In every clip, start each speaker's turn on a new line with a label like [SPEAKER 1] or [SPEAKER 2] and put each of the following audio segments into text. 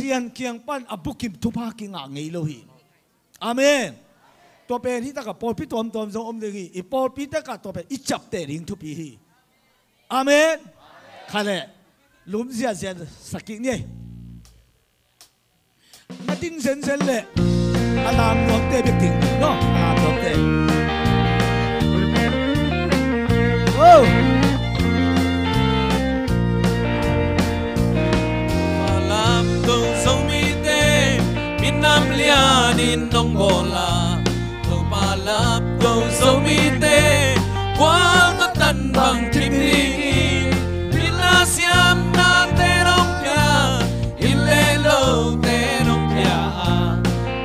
[SPEAKER 1] sian kiang pan abukim thupa ki nga ngei lo hi amen to pen hi ta ka pol pi tom tom jong om de hi I pol pi ta ka to pen I chap te ring thu pi hi amen khale lum zia zia sakik ni na ding zen zen le alam nok te bi ting no alam nok te oh
[SPEAKER 2] alam tung sông mi te min nam lian in nong bola to palap tung sông mi te quang ta tan bang tim ni bila siam na te rong ya ile lo te rong ya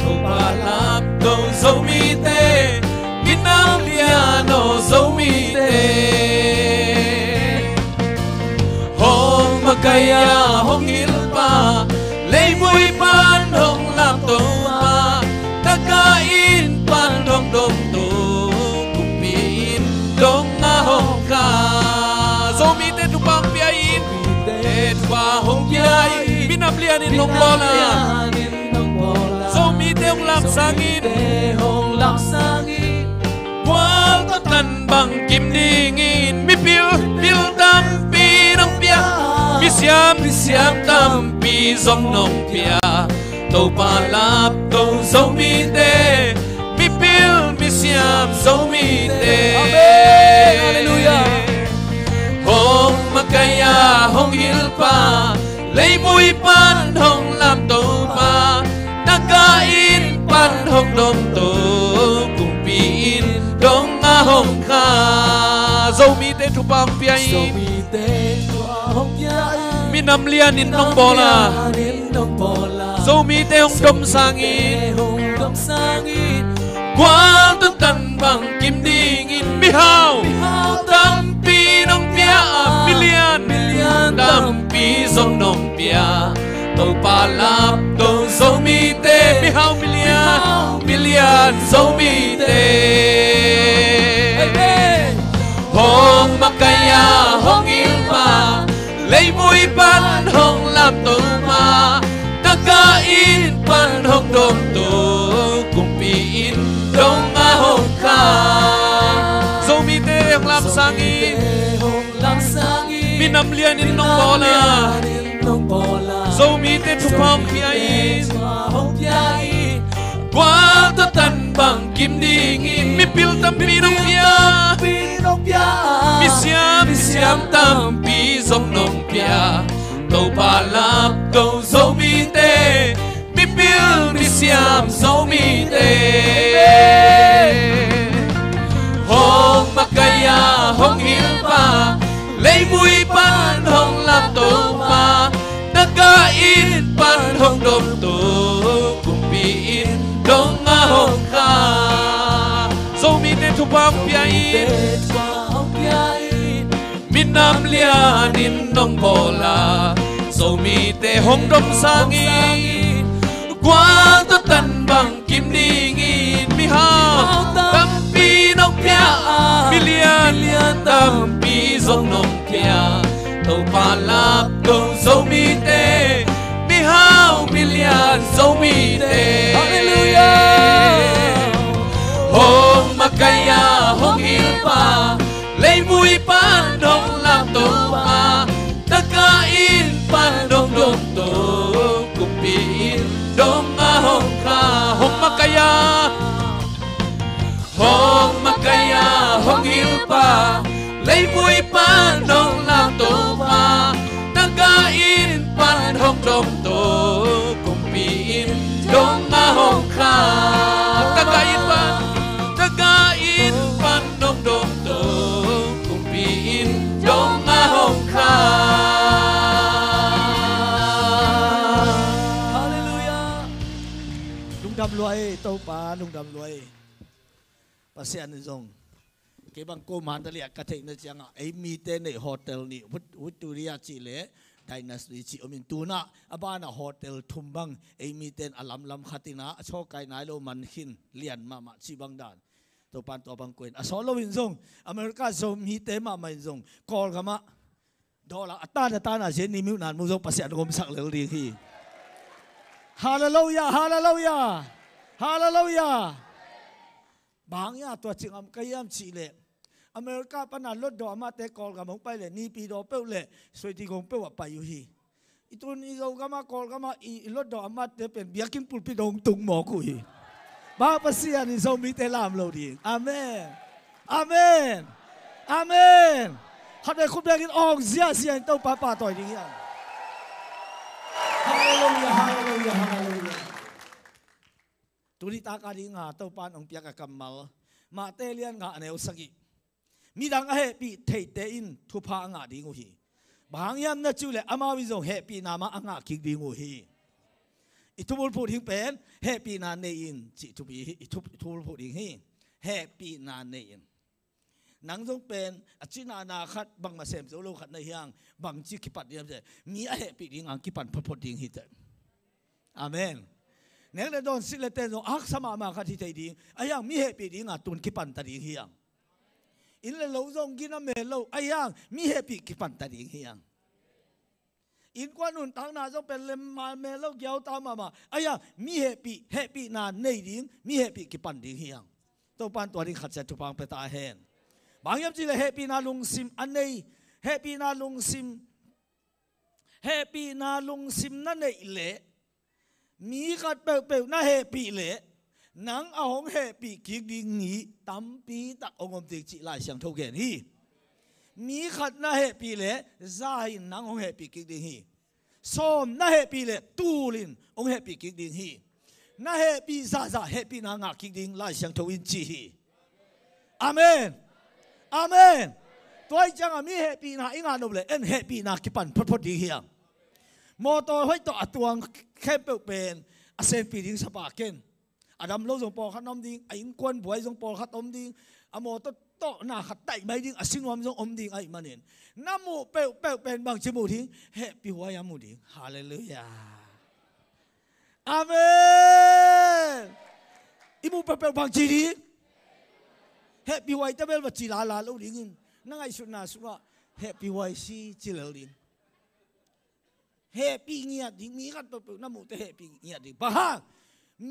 [SPEAKER 2] to palap tung sông mi te min nam lian no sông mi te hong makaya hong ilpa lấy vui pan hong làm tổ ma ta ca in pan hong đông tổ cùng pin đông nga hong ca zo mi te tu pang pia in te tu hong pia in mi nam lian in hong bola zo mi te hong lam sang in quang ta tan bang kim ding in mi pil tam pi nong pia mi siam tam pi zong nong pia to palap to zo mi te mi pil mi siam zo mi te amen hallelujah hong makaya hong hilpa lấy vui pan hong làm to ma nakain pan hong dom to cùng pin dong nga hong kha zo mi te tu pang pia in mi nam lian in nong bola zo mi te hong dom sang in quang tu tan bang kim ding in mi hao tam pi nong pia million tam pi zong nong pia to palap to zo mi te mi hao million zo mi te hong makaya hong ilpa lấy vui pan hong làm tổ ma nakain pan hong dom to cùng pin dong nga hong kha zo mi te hong lam sang in mi nam lian in nong bola zo mi te tu pang pia in quang ta tan bang kim ding in mi pil tam pi nong pia mi siam tam pi zong nong pia to palap to zo mi te mi pil mi siam zo mi te hong makaya hong hilpa lấy vui pan hong làm to ma nakain pan hong dom to cùng pin dong nga hong kha zo mi te tu pang pia in min nam lian in nong bola zo mi te hong dom sang in quang tu tan bang kim ding in mi hao tam pi nong pia million tam pi zong nong pia to palap to zo mi te mi hao million zo mi te hallelujah hong makaya hong hilpa lấy vui pan hong làm tổ ma nakain pan hong dom to cùng pin dong nga hong kha hong makaya hong hilpa lấy vui pan hong làm tổ ma nakain pan hong dom to cùng pin dong nga hong kha nakain pan hong dom to cùng pin dong nga hong kha hallelujah
[SPEAKER 1] lung đam loài tàu pa lung đam loài pasian zong cái bang cô man ta liat cái này chẳng ai mi tên này hotel này Victoria chỉ lệ dynasty chỉ ở miền tu na abana hotel thum bang ai mi tên alam lam khatina cho cái này lo man hin lian ma chỉ bang dan to pan to bang quên solo win zong America zo mi tên ma mai zong call kama dollar atan na zen ni mu nan mu zong pasian gom sak lel ri hi ฮาเลลูยาฮาเลลูยาฮาเลลูยาบางอย่างตัวจริงก็ยังชีเลอเมริกาปนัดรถดอมาแต่กอลกับมงไปเลยนี่ปีดอเปล่าสวยที่คงเปล่าไปอยู่ฮีอีตัวนี้เราก็มากอลก็มาอีรถดอมาแต่เป็นเบียกินปุ่นพี่ดงตุงหมอคุยบางภาษานี่เรามีแต่ลามเราดีอาเมนอาเมนอาเมนเขาได้คุณเบียกินออกเสียต้องป้าต่อยดีอย่างฮาเลลูยาฮาเลลูยาฮาเลลูยาตุลิตากาดิงาเต้าปานองเปียกกัมมัลมาเตเลียนงาเนวสกิมีดังเฮปีเทเตอินทุพางาดิงูฮีบางยามนัดจูเลอามาวิจงเฮปีนามาอ่างคิกดิงูฮีอิทุบุลพูดหิงเป็นเฮปีนาเนอินจิทุบีอิทุบุลพูดหิงฮีเฮปีนาเนอินนังจงเป็นอจินานาขัดบังมาเสมโซโลขัดในยังบังจิกิปัดเดียมเจมีเฮปีดิงอังกิปันพอดิงฮีเตอาเมนเนื่องในโดนสิเลเตนอักสมามาขัดที่ใจดิงไอ้ยังมีเฮปีดิงอังตุนกิปันตัดดิงฮียังอินเลโลจงกินน้ำเมลโลไอ้ยังมีเฮปีกิปันตัดดิงฮียังอินกว่านุ่นตั้งนาจงเป็นเลมมาเมลโลเกี่ยวตามมาไอ้ยังมีเฮปีนาเนดิงมีเฮปีกิปันดิงฮียังตัวปานตัวดิงขัดเสตุปังเปตาเฮนบางอย่างจีเลยเฮปีนาลุงซิมอันนี้เฮปีนาลุงซิมนั่นเองเละมีกัดเปล่าน่าเฮปีเละนังเอาของเฮปีกิกดิ่งนี้ตั้มปีตักองค์ติจิลายเสียงทุกแก่นี้มีขัดน่าเฮปีเละใจนังของเฮปีกิกดิ่งนี้ส้มน่าเฮปีเละตูลินองค์เฮปีกิกดิ่งนี้น่าเฮปีซาเฮปีนางากิกดิ่งลายเสียงทุกอินจีอาเมนอาเมนตัวจังมีเฮปีนาอิงานอบเลยเอ็นเฮปีนากิปันพอดีเฮียมอตัวให้ตัวตัวแค่เป็นอาเซนปีดิ้งสปาเกนอาดัมโลจงปอขัดน้ำดิ้งไอ้กวนบวยจงปอขัดอมดิ้งอโมตัวโตหน้าขัดไตไม่ดิ้งอาสิงวมจงอมดิ้งไอ้มันเห็นน้ำมูเปลเป็นบางจมูกทิ้งเฮปีหัวยามูดิ้งฮาเลลูยาอาเมนอิมูเปลบางจีดิ้งเฮปีไว้แต่เบลว่าจีลาลูดิ้งนั่งไอ้สุดน่าสุดว่าเฮปีไว้ซีจีลาดิ้งเฮปีเงียดิ้งมีกันเปลน้ำมูแต่เฮปีเงียดิ้งบ้า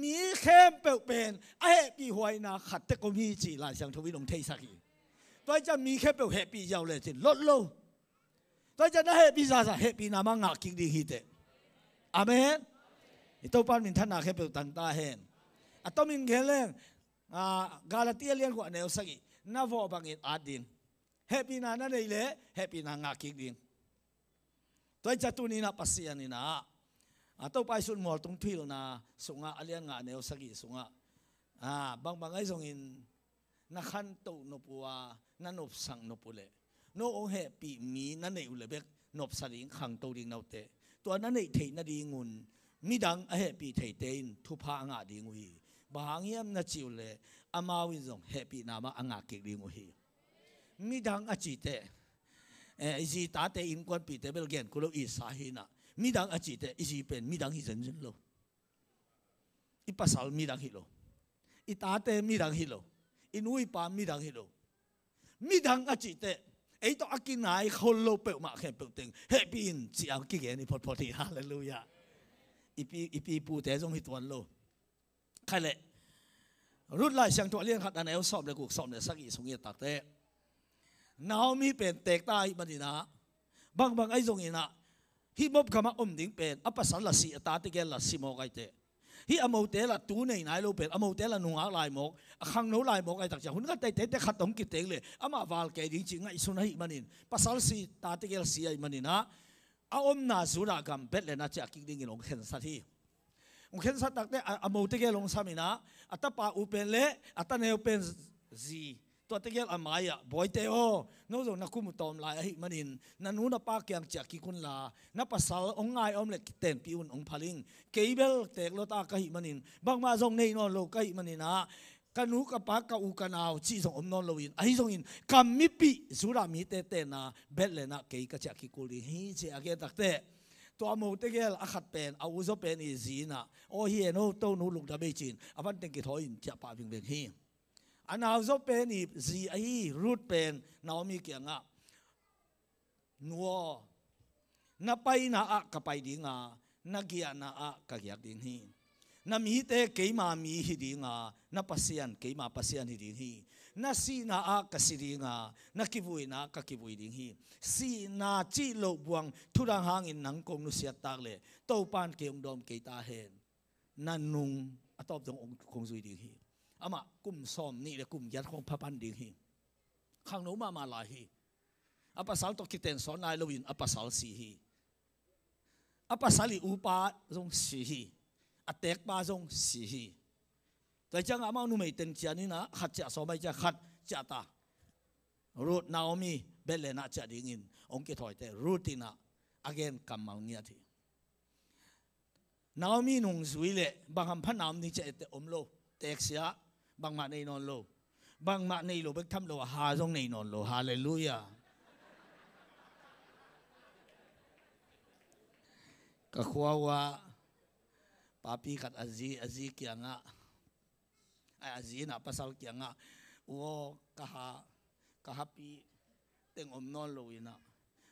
[SPEAKER 1] มีเข้มเปลเป็นเฮปีไว้นะขัดแต่ก็มีจีลาช่างทวีลงเทสักีตัวจะมีเข้มเปลเฮปียาวเลยจีลดโลตัวจะน่าเฮปีซาเฮปีนามังงักกิงดิ้งฮิตเตอเมนตัวปานมินท่านนาเข้มเปลตั้งตาเห็นอัตมินเกลเลงกาลาตีเลียนกว่าเนวสกีน่าฟอบังอินอาดินเฮปีนานั่นเลยเลยเฮปีนางาคิกดินตัวจัตุนีนาปัสยานีนาตัวไปสุนมอลตรงทิลนาสุงาอเลียนงาเนวสกีสุงาบางไอ้ทรงอินนักขันตุนปัวนันนบสังนปุเลโนองเฮปีมีนั่นเองอุเลเบกนบสลิงขังตัวดิ่งนาเตตัวนั้นเองเทนดีงุนมีดังเฮปีเทเตนทุพางาดิงวีบางยามนัดจิวเลอามาวิจงเฮปีนามาอ่างกิกดิงวีมีดังอจิเตอิจิตาเตอินกวนปีเตเบลเกนกุลอิสาหินะมีดังอจิเตอิจิเป็นมีดังฮิเซนจินโลอิปัสสาวมีดังฮิโลอิตาเตมีดังฮิโลอินุยปามีดังฮิโลมีดังอจิเตไอตัวอากินายเขาโลเปลมาแค่เปลติงเฮปีนจีอังกิเกนี่พอดีฮาเลลูยาอีปีปูเตจงฮิตวันโลใครเลยรุ่นไล่เสียงตัวเลี้ยงขัดอันไหนสอบเลยกูสอบเนี่ยสักอีสงเงียตักเตะน้ามีเป็นเตกตายมันดีนะบางไอ้ตรงนี้นะฮิมบกมาดิ่งเป็นอัปสันละสีตาติเกลละสีโมกไอเตะฮิอโมเตละตูในไหนเราเป็นอโมเตละนุ่งอะไรหมกขังโนลายหมกไอตักจะหุ่นก็เตะขัดต้องกิเตงเลยอามาวัลเกดิจริงไอสุนัยมันนี่ปัสสันสีตาติเกลสีไอมันนี่นะอานาสุรากรรมเป็ดเลยนะจะกินดิ่งลงเห็นสักทีองค์เห็นสัตว์แต่อโมติเกลงสามีนะอัตปาอุเป็นเละอัตเนวเป็นซีตัวติเกลอามายะบอยเตโอโน้ตนักคุมตอมลายมันอินนันนูนับปากยังจะกิคุนลานับภาษาองไงอมเล็กเต็นปีอุนองพลิงเกย์เบลเตกโลตากะหิมันอินบางมาทรงในนอนโลกะหิมันอินนะกันนูกับปากกะอุกันเอาจีทรงอมนอนโลอินไอทรงอินกัมมิปีสุรามิเตเตนะเบลเลนะเกย์กะจะกิคุลิฮิเจอเกตักเตตัวมูเตเกลอาขัดเป็นอาวุโสเป็นอีจีน่ะโอเฮียโนโตนูลุกดาเบจินอวันเต็งกิทออินจะปาบิงเบงฮีอันอาวุโสเป็นอีจีไอรูดเป็นนาอมีเกียงอ่ะนัวนับไปนะอะกับไปดิ่งอ่ะ na gia na a ka giak ding hi na mi te keima mi hi dinga na pasian keima pasian hi ding hi na si na a ka si dinga na kivui na ka kivui ding hi si na chi lo buang thurang hangin nang kong nu sia tak le to pan ke dom ke ta hen na nung atop dong kong zui ding hi ama kum som ni le kum yat khong phapan ding hi khang no ma la hi apasal to kiten son nai lowin apasal si hi apasali upa zong si hi atek pa zong si hi tai chang amang nu mei ten chiani na khat cha so mai cha khat cha ta Ruth Naomi belena cha dingin ong ke thoi te Rutina again kam mau nia thi Naomi nung zui le bangam phanam ni che te omlo tek sia bang ma nei non lo bang ma nei lo bek tham lo ha zong nei non lo hallelujah ka khwawa papi kat azi kianga ai azi na pasal kianga wo ka happy teng om non lo ina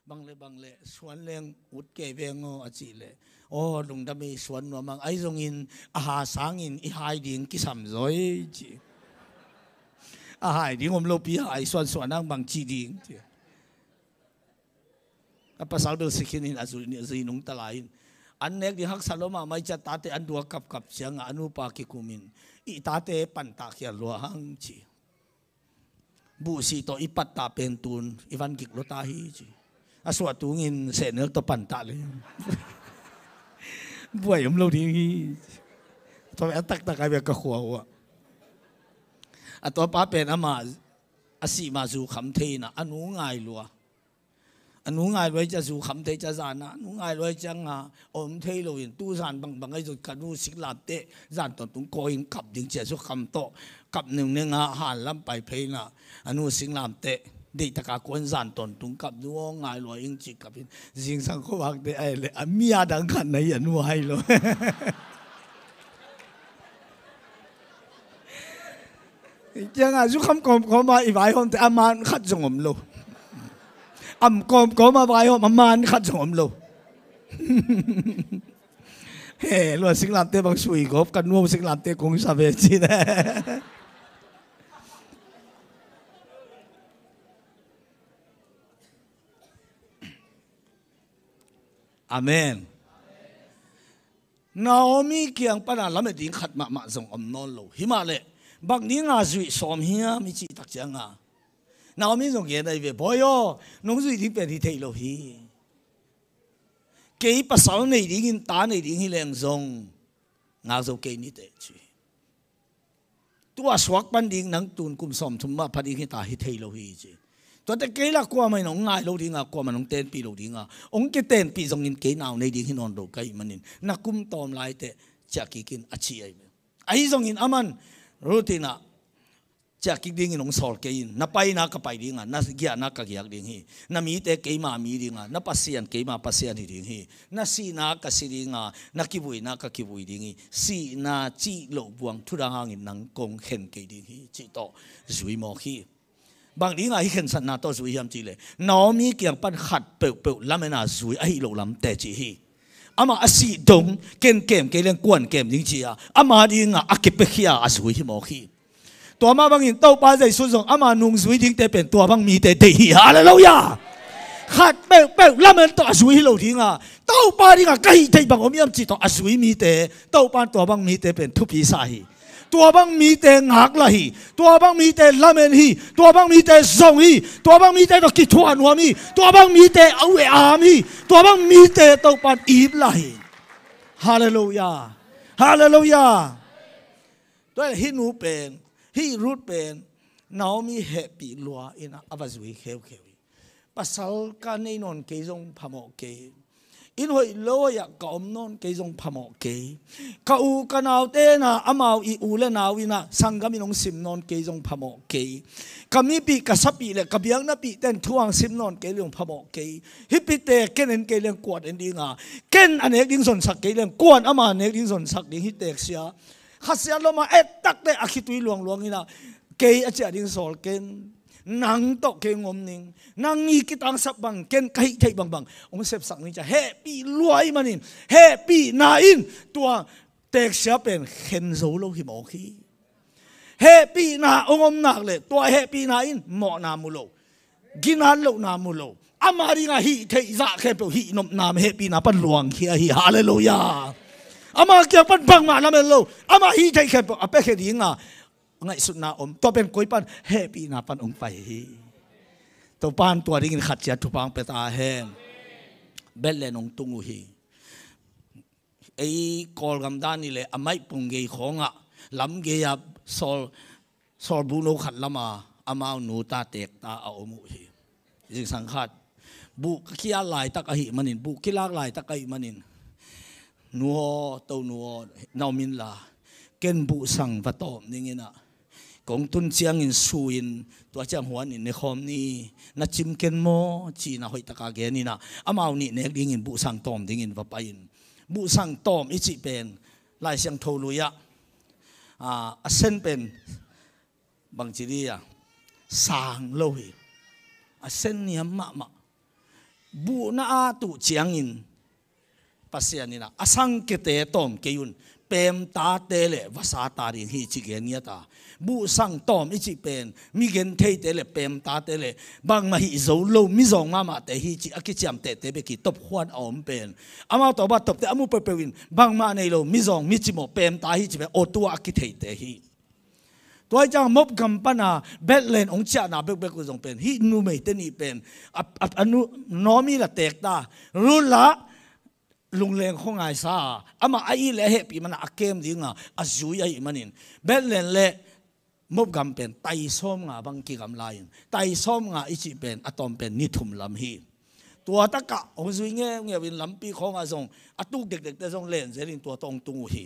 [SPEAKER 1] bangle suan leng ut ke vengo achi le o lung da me suan no mang ai zong in a ha sangin I hai ding ki sam zoi chi a hai ding om lo pi ai suan nang bang chi ding chi a pasal bel sikin in azul ni azin nung talain an nek di hak saloma mai cha tate an dua kap siang anu pa ki kumin I tate pan ta khia lo hang chi bu si to ipat ta pentun ivan gik lo ta hi chi aswa tungin senel to pan ta le buai om lo di hi to atak ta ka be ka khwa ato pa pen ama asi ma zu kham theina anu ngai lo anu ngai loi cha zu kham the cha zana anu ngai loi changa om thei lo in tu zan bang ai zu kanu sik lap te zan ton tung ko in kap ding che su kham to kap ning ne nga han lam pai pheina anu sing lam te de ta ka kon zan ton tung kap nu ngai loi ing chi kapin jing sang ko wak de ai le amia dang khan nai anu hai lo changa zu kham kom ko ma I vai hom te aman khat jong om lo có mà vai họ mà man khát giống lâu, hey, luôn sinh làm tê bằng suy góp, cần nuông sinh làm tê cũng sao về chi đấy, amen. Naomi kiang pana làm cái tiếng khát mà giống non lâu, hima lệ, bang ni ngà suy xóm hia mi chỉ đặc chẳng à. Naomi dùng cái này về boyo nông dân thì bên thì thấy lâu hi cái pasal này đi in ta này đi in leng zong ngao zo cái này thế chứ tua swak ban đi nang tun kum som thum ma phadi hi ta hi thấy lâu hi chứ tua te cái là qua mày nong ngai lâu đi ngà qua mày nong ten pi lâu đi ngà ông cái ten pi zong in cái nào này đi in on đâu cái manin na kum tom lai te cha ki kin achi ai zong in aman rutina cha ki ding in ong sol ke in na pai na ka pai ding na gya na ka gyak ding hi na mi te ke ma mi ding na pasian ke ma pasian hi ding hi na si na ka si ding na ki bui na ka ki bui ding hi si na chi lo buang thu ra hang in nang kong khen ke ding hi chi to zui mo hi bang ding hi khen san na to zui hiam chi le no mi kyang pan khat pe lam na zui ai lo lam te chi hi ama asi dong ken kem ke leng kwan kem ding chi ama ding akipe khia azui hi mo hiตัวมาบางอินเต้าป้าใจสุดส่งอามานุ่งสวยดิ้งแต่เป็นตัวบางมีแต่ดีฮาเลลูยาขัดเป๊ะแล้วมันตัวสวยเราทิ้งเต้าป้าดิ้งใกล้ใจบางอมยำจีตัวสวยมีแต่เต้าป้าตัวบางมีแต่เป็นทุพีสาฮีตัวบางมีแต่หักละฮีตัวบางมีแต่ละเมนฮีตัวบางมีแต่ส่งฮีตัวบางมีแต่ตะกิทวนหัวมีตัวบางมีแต่เอาเวอามีตัวบางมีแต่เต้าป้าอีบละฮีฮาเลลูยาฮาเลลูยาตัวฮินูเป็นฮีรูทเป็นน้องมีแฮปปี้ลัวอินะอวสวยเขียวปัสสาวะการในนอนเกยงพมเกยอินหอยโลอยากกอมนอนเกยงพมเกยข้าอูกันเอาเตนะอามาอีอูเลนาวินะสังกามินองสิมนอนเกยงพมเกยกามีปีกษับปีเลยกับยังนับปีเต้นทวงสิมนอนเกยงพมเกยฮิปปีเตเกนเอ็นเกยงกวดเอ็นดีงาเกนอันเอกดิ้งสนสักเกยงกวนอามาเอกดิ้งสนสักดิ้งฮิตเตกเสียขัดเสียลงมาตักเตะอาคิตุยหลวงอินะเกยอาจจะดิ้งสอลเกน nang to ke ngom ning nang ni kitang sap bang ken kai thei bang bang ong sep sak ni cha happy luai manin happy na in tua tek sia pen khen zo lo hi mo khi happy na ongom nak le tua happy na in mo na mu lo ginan lo na mu lo amari nga hi thei za khe pe hi nom nam happy na pan luang hi hi hallelujah ama kya pan bang ma na me lo ama hi thei khe pe ape khe ding nga ngai sut na to pen koi pan happy na pan ong pai hi to pan tua ring khat cha thu pang pe ta hen bel le nong tungu hi ai kol gam dan ni le amai pung ge khonga lam ge ya sol bu no khat lama amau nu ta tek ta a omu hi jing sang khat bu kia lai tak a hi manin bu kilak lai tak ai manin nuo to nuo naumin la ken bu sang va tom ningina kong tun chiang in suin to chang huan in ne khom ni na chim ken mo chi na hoi taka ge ni na amau ni nek ding in bu sang tom ding in va pain bu sang tom ichi pen lai siang tholuya a sen pen bang chiria sang lo hi a sen ni ma ma bu na a tu chiang in pasian ni na asang ke te tom ke yun pem ta te le vasa ta ri hi chi ge nia ta bu sang tom ichi pen mi gen thei te le pem ta te le bang ma hi zo lo mi zong ma ma te hi chi aki cham te te be ki top khwan om pen ama to ba top te amu pe pe win bang ma nei lo mi zong mi chi mo pem ta hi chi be o tu aki thei te hi toy jang mop gam pana betlen ong cha na be ku zong pen hi nu mei te ni pen anu nomi la tek ta ru la lung leng khong ai sa ama ai le he pi mana akem dinga azui ai manin betlen le mop gam pen tai som nga bang ki gam lain tai som nga ichi pen atom pen ni thum lam hi tua ta ka ong zui nge win lam pi khong a zong atuk dek dek te zong len zerin tua tong tungu hi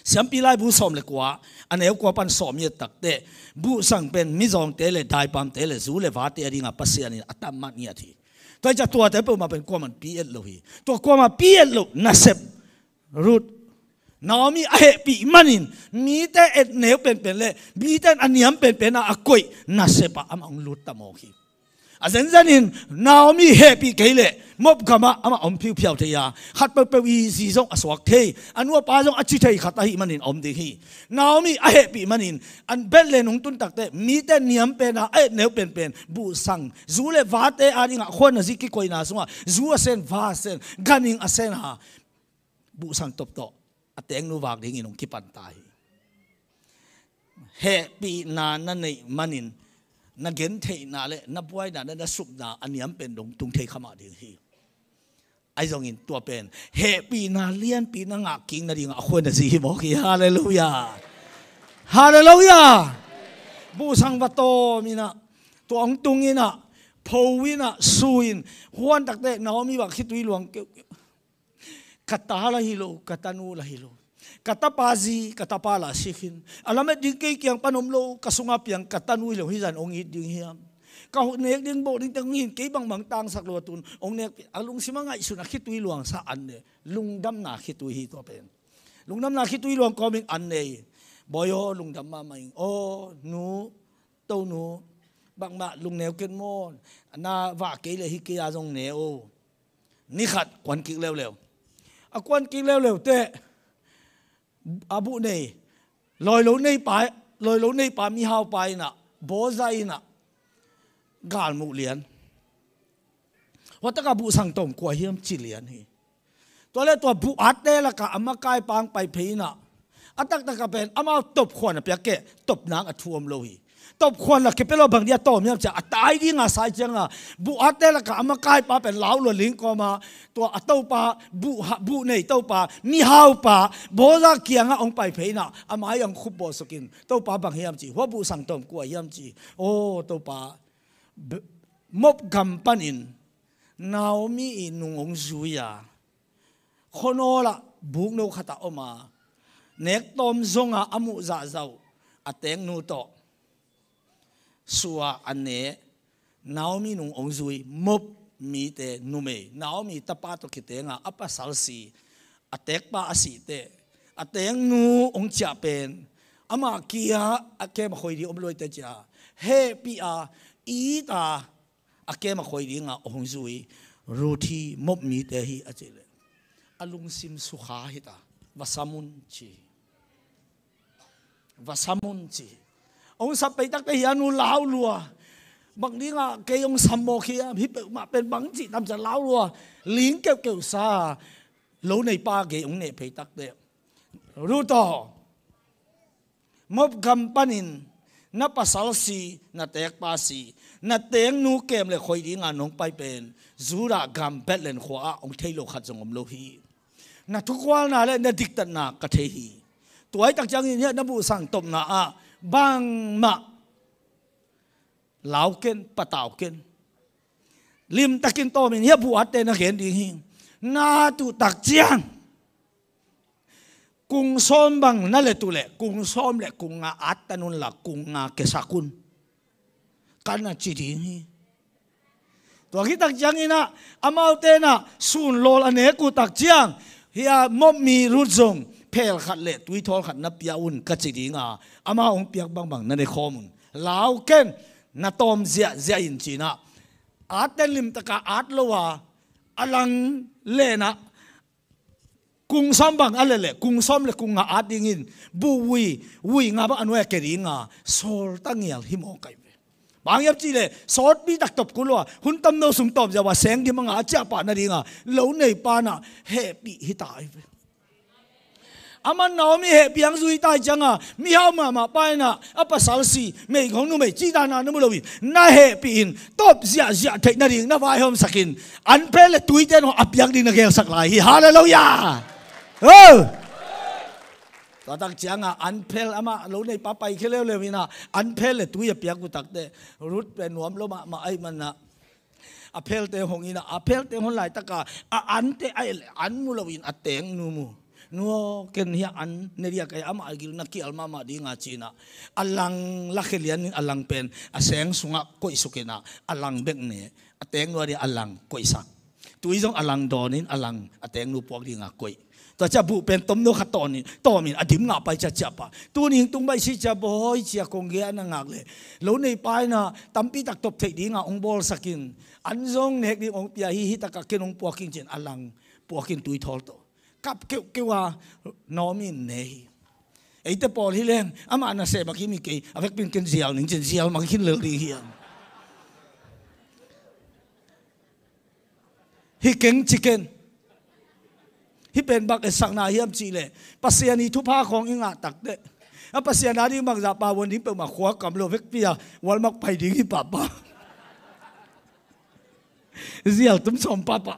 [SPEAKER 1] siam pi lai bu som le kwa aneu kwa pan som ye tak te bu sang pen mi zong te le dai pam te le zu le va te ringa pasian ni atam mat ni athi toy cha tua te pe ma pen kwa man pi et lo hi to kwa ma pi et lo na sep root Naomi ahe pi manin mi te et neu pen pen le mi ten aniam pen pen na akoi na sepa ama ong lut ta mo hi azen zanin Naomi happy keile mop gama ama om phiu phiau the ya khat pe pe wi si song aswak the anu pa song achi thei khat hi manin om de hi Naomi ahe pi manin an belle nong tun tak te mi te niam pen na et neu pen pen bu sang zule va te ari nga khon na ziki koi na sunga zu asen va sen ganing asen ha bu sang top to ateng nu wak ding inong kipan tai happy na na nei manin na gen thei na le na buai na na sup na aniam pen dong tung thei khama ding hi ai zong in tua pen happy na lian pi na nga king na ding a khon na si mo ki hallelujah hallelujah bu sang va to mi na to ong tung ina phowina suin huan tak te Naomi wa khitui luang kata la hilo katanu la hilo kata pazi kata pala sikin alamet ding kay kyang panom lo kasungap yang katanu lo hisan ong hit ding hiam ka nek ding bo ding tang hin kay bang mang tang sak lo tun ong nek alung si mga isu na khitui luang sa an ne lungdam na khitui hi to pen lungdam na khitui luang coming an ne boyo lungdam ma mai o nu to nu bang ma lung neu ken mon na wa ke le hi ke a jong ne o ni khat kwan ki lew lew akwan ki lew lew te abu nei loi lo nei pa mi hau pai na bo zai na gal mu lian wataka bu sang tom kwa hiam chi lian hi to le to bu ate la ka ama kai pang pai pheina atak taka pen ama top khona pya ke top nang athuam lo hi top khon la ke pelo bang dia tom yam cha atai di nga sai changa bu ate la ka ama kai pa pen lau lo ling ko ma to atau pa bu nei to pa mi hau pa boza kianga ong pai pheina ama yang khup bo sokin to pa bang hiam chi ho bu sang tom kwa hiam chi o to pa mop gam panin Naomi inung ong zuya khonola buk no khata oma nek tom zonga amu za zau ateng nu to suwa ane Naomi nung ong zui mop mi te nume Naomi tapa to kitenga apa salsi atek pa asi te ateng nu ong cha pen อามาเกียอาเกมาคอยดีอมลอยเตจ้าเฮปีอาอีตาอาเกมาคอยดีงาองซุยรูทีมบมีเตฮีอาเจเลอลุงซิมสุขาฮิตาวาสามุนจีวาสามุนจีองสับไปตักเตียนูลาวลัวบางทีงาเกยองสัมโมเคียพิเปมาเป็นบางจีทำจะลาวลัวลิงเกี่ยวเกี่ยวซาโลในป่าเกยองเนไปตักเตรู้ต่อมบกำปันินนับภาษาสีนัดเอกภาษีนัดเตียงนูเกมเลยคอยดีงานน้องไปเป็นจูระกำเป็ดเล่นขวาองเทโลขัดจงอมโลหีนัดทุกวันน่ะเลยนัดดิกตันนักกะเทหีตัวไอ้ตักจังเนี่ยนับบุสั่งตบน่ะบางมะลาวเกนปะตาวเกนลิมตักินโตมันเนี่ยบัวเตนักเห็นดีหิงนาตุตักจังกุงซ้อมบังนั่นแหละตัวเละกุงซ้อมเละกุงอาอัตตนุนละกุงอาเกษกุนกันน่ะจีดีนี่ตัวที่ตักจังนี่นะอามาเตนะสูนโลลอันเนกูตักจังเฮียมบมีรุดจงเพลขัดเละตุยทอลขัดนับยาอุ่นกัจจีดีงาอามาองเปียกบังบังนั่นในข้อมูลลาวเก่นนาตอมเจียอินจีนะอาเตลิมตะกาอาตโลวาอลังเลนะกุงซ้อมบังอะไรเลยกุงซ้อมเลยกุงอาดิงินบุยงาบ้านอันว่าเกริงาโซลตั้งเงียลหิมโอไกเวบางยับจีเลยสอดปีตักตบกุลว่าหุ่นตำโนสุงตบจะว่าแสงที่มังอาจ้าป่านาดิงาเหลวในป่าน่ะเฮปีฮิตายเวอามันน้อมีเหตุเพียงสุยตายจังมีเอามาไปนะอัปสารสีไม่ของนุ่มไม่จีดานานุ่มเลวินน่าเหตุปีนตบเสียเทคนาดิงน่าไว้หอมสักินอันเพลตุยเจนอับยังดิงนักเกลสักหลายฮาเลลูยาตอนตักจังอันเพลอามาเราในป้าไปแค่เร็วเลยวินะอันเพลตุยเปียกกูตักเตรุดเป็นหัวมลมาไอ้มันนะอเพลเตหงอินะอเพลเตหงไหลตะกาอันเตไออันมุลวินอัตเตงนูมูนัวเกันเฮียอันเนียกไอ้อามากิลนักกิอัลมามาดีงาจีนะอลังลักเลียนอลังเป็นอาเสงสุงะก้อยสุกินะอลังเบกเน่อเตงนัวดีอลังก้อยสักตัวอีจงอลังดอนินอลังอเตงนูปวกดีงาก้อยตัวจะบุเป็นต้มโนขัดตอนี่ต่อมินอดิมงาไปจะจับปะตัวนี้ตุ้งใบสิจะบ่อยเจียกงเกียนงักเลยแล้วในปลายนะตั้มปีตักตบเทดีงาองบอลสักินอันจงเนกดีองเปียฮิตะกักเกนองปวกินเจนอลังปวกินตุยทอลโตกับเกี่ยวว่าน้อมินเนยไอ้แต่ปอที่เล่นอามานาเสบักฮิมิเกย์อเวกเป็นกันเสียวหนึ่งเจนเสียวมันขึ้นเลือดดีเฮียนฮิเก่งชิเก้นฮิเป็นบักเอสักนาเฮียมจีเลยปัสยานีทุพาของอิงาตักเดะปัสยานาดีมักจะปาวันนี้เป็นมาขวากำโลเวกเปียวันมักไปดิ้งฮิปะปะเสียวตุ้มสมปะปะ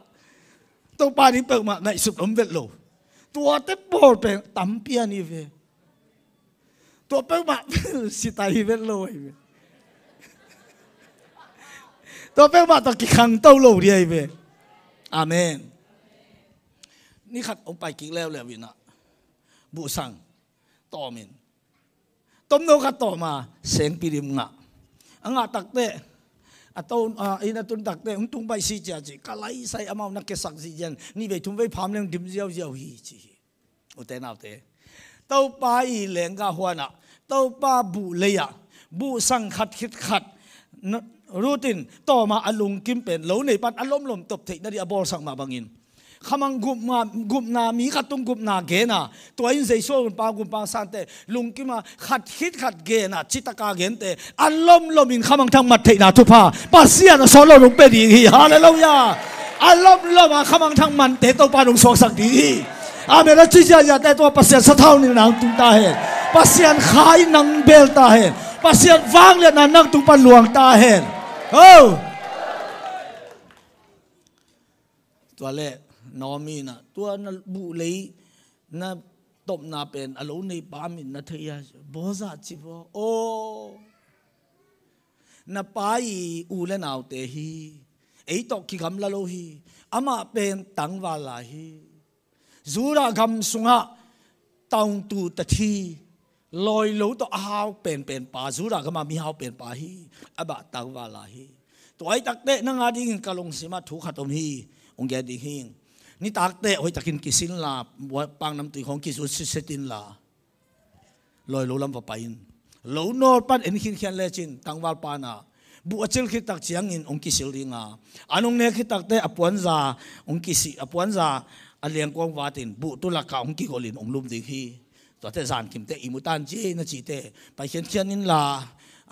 [SPEAKER 1] ตัวปานี้เปิดมาในสุดอมเวทโลตัวเต็มบอลเป็นตั้มเปียนี่เวตัวเปิดมาสิตายเวทโลตัวเปิดมาตัวกี่ครั้งเต้าโลเดียเวอาเมนนี่ขัดองไปกี่แล้วเลยวินะบุษังต่อมินต้มโนขัดต่อมาเสียงปีริมงะอ่ะตักเตะatau ina tun tak te untung bai si ja ji kalai sai amau nak ke sak ji jan ni be thum bai pham leng dim jiao jiao hi chi o te nau te tau pa i leng ga huana tau pa bu le ya bu sang khat khit khat rutin to ma alung kim pen lo nei pat alom lom top thei na ri abol sang ma bangin khamang gup na mi khatung gup na ge na to in sei so pa gup pa san te lung ki ma khat hit khat ge na chitaka gen te alom lomin khamang thang mat thei na thu pa pasia na so lo lung pe di hi hallelujah alom lom khamang thang man te to pa lung sok sak di hi amen la chi ja te to pasia sa thau ni nang tung ta he pasian khai nang bel ta he pasian wang le na nang tung pa luang ta he ohตัวเลน้อมีนะตัวนั้นบุเลยนะตบนาเป็นอารมณ์ในปามินนะเทียบอซาจิบโอนะไปอูเลนเอาเตฮีไอตอกขี้คำละโลฮีอามาเป็นตังวาลาฮีจูระคำสุงะตองตูตะทีลอยโลตัวอ้าวเป็นป่าจูระคำมามีอ้าวเป็นป่าฮีอาบะตังวาลาฮีตัวไอตักเตะนังอาดิงกะลงสิมาถูกขัดตมฮีองแกดิหิงนี่ตักเตะโอ้ยตักินกิสินลาปังน้ำตีของกิสุสิเซตินลา loi lo lam pa pain lo nor pan en khin khian le chin tangwal pa na bu achil khit tak chiang in ong ki sil ringa anong ne khit tak te apuan za ong ki si apuan za aliang kwang watin bu tu la ka ong ki golin ong lum ding hi to te zan kim te imutan chi na chi te pa khian khian in la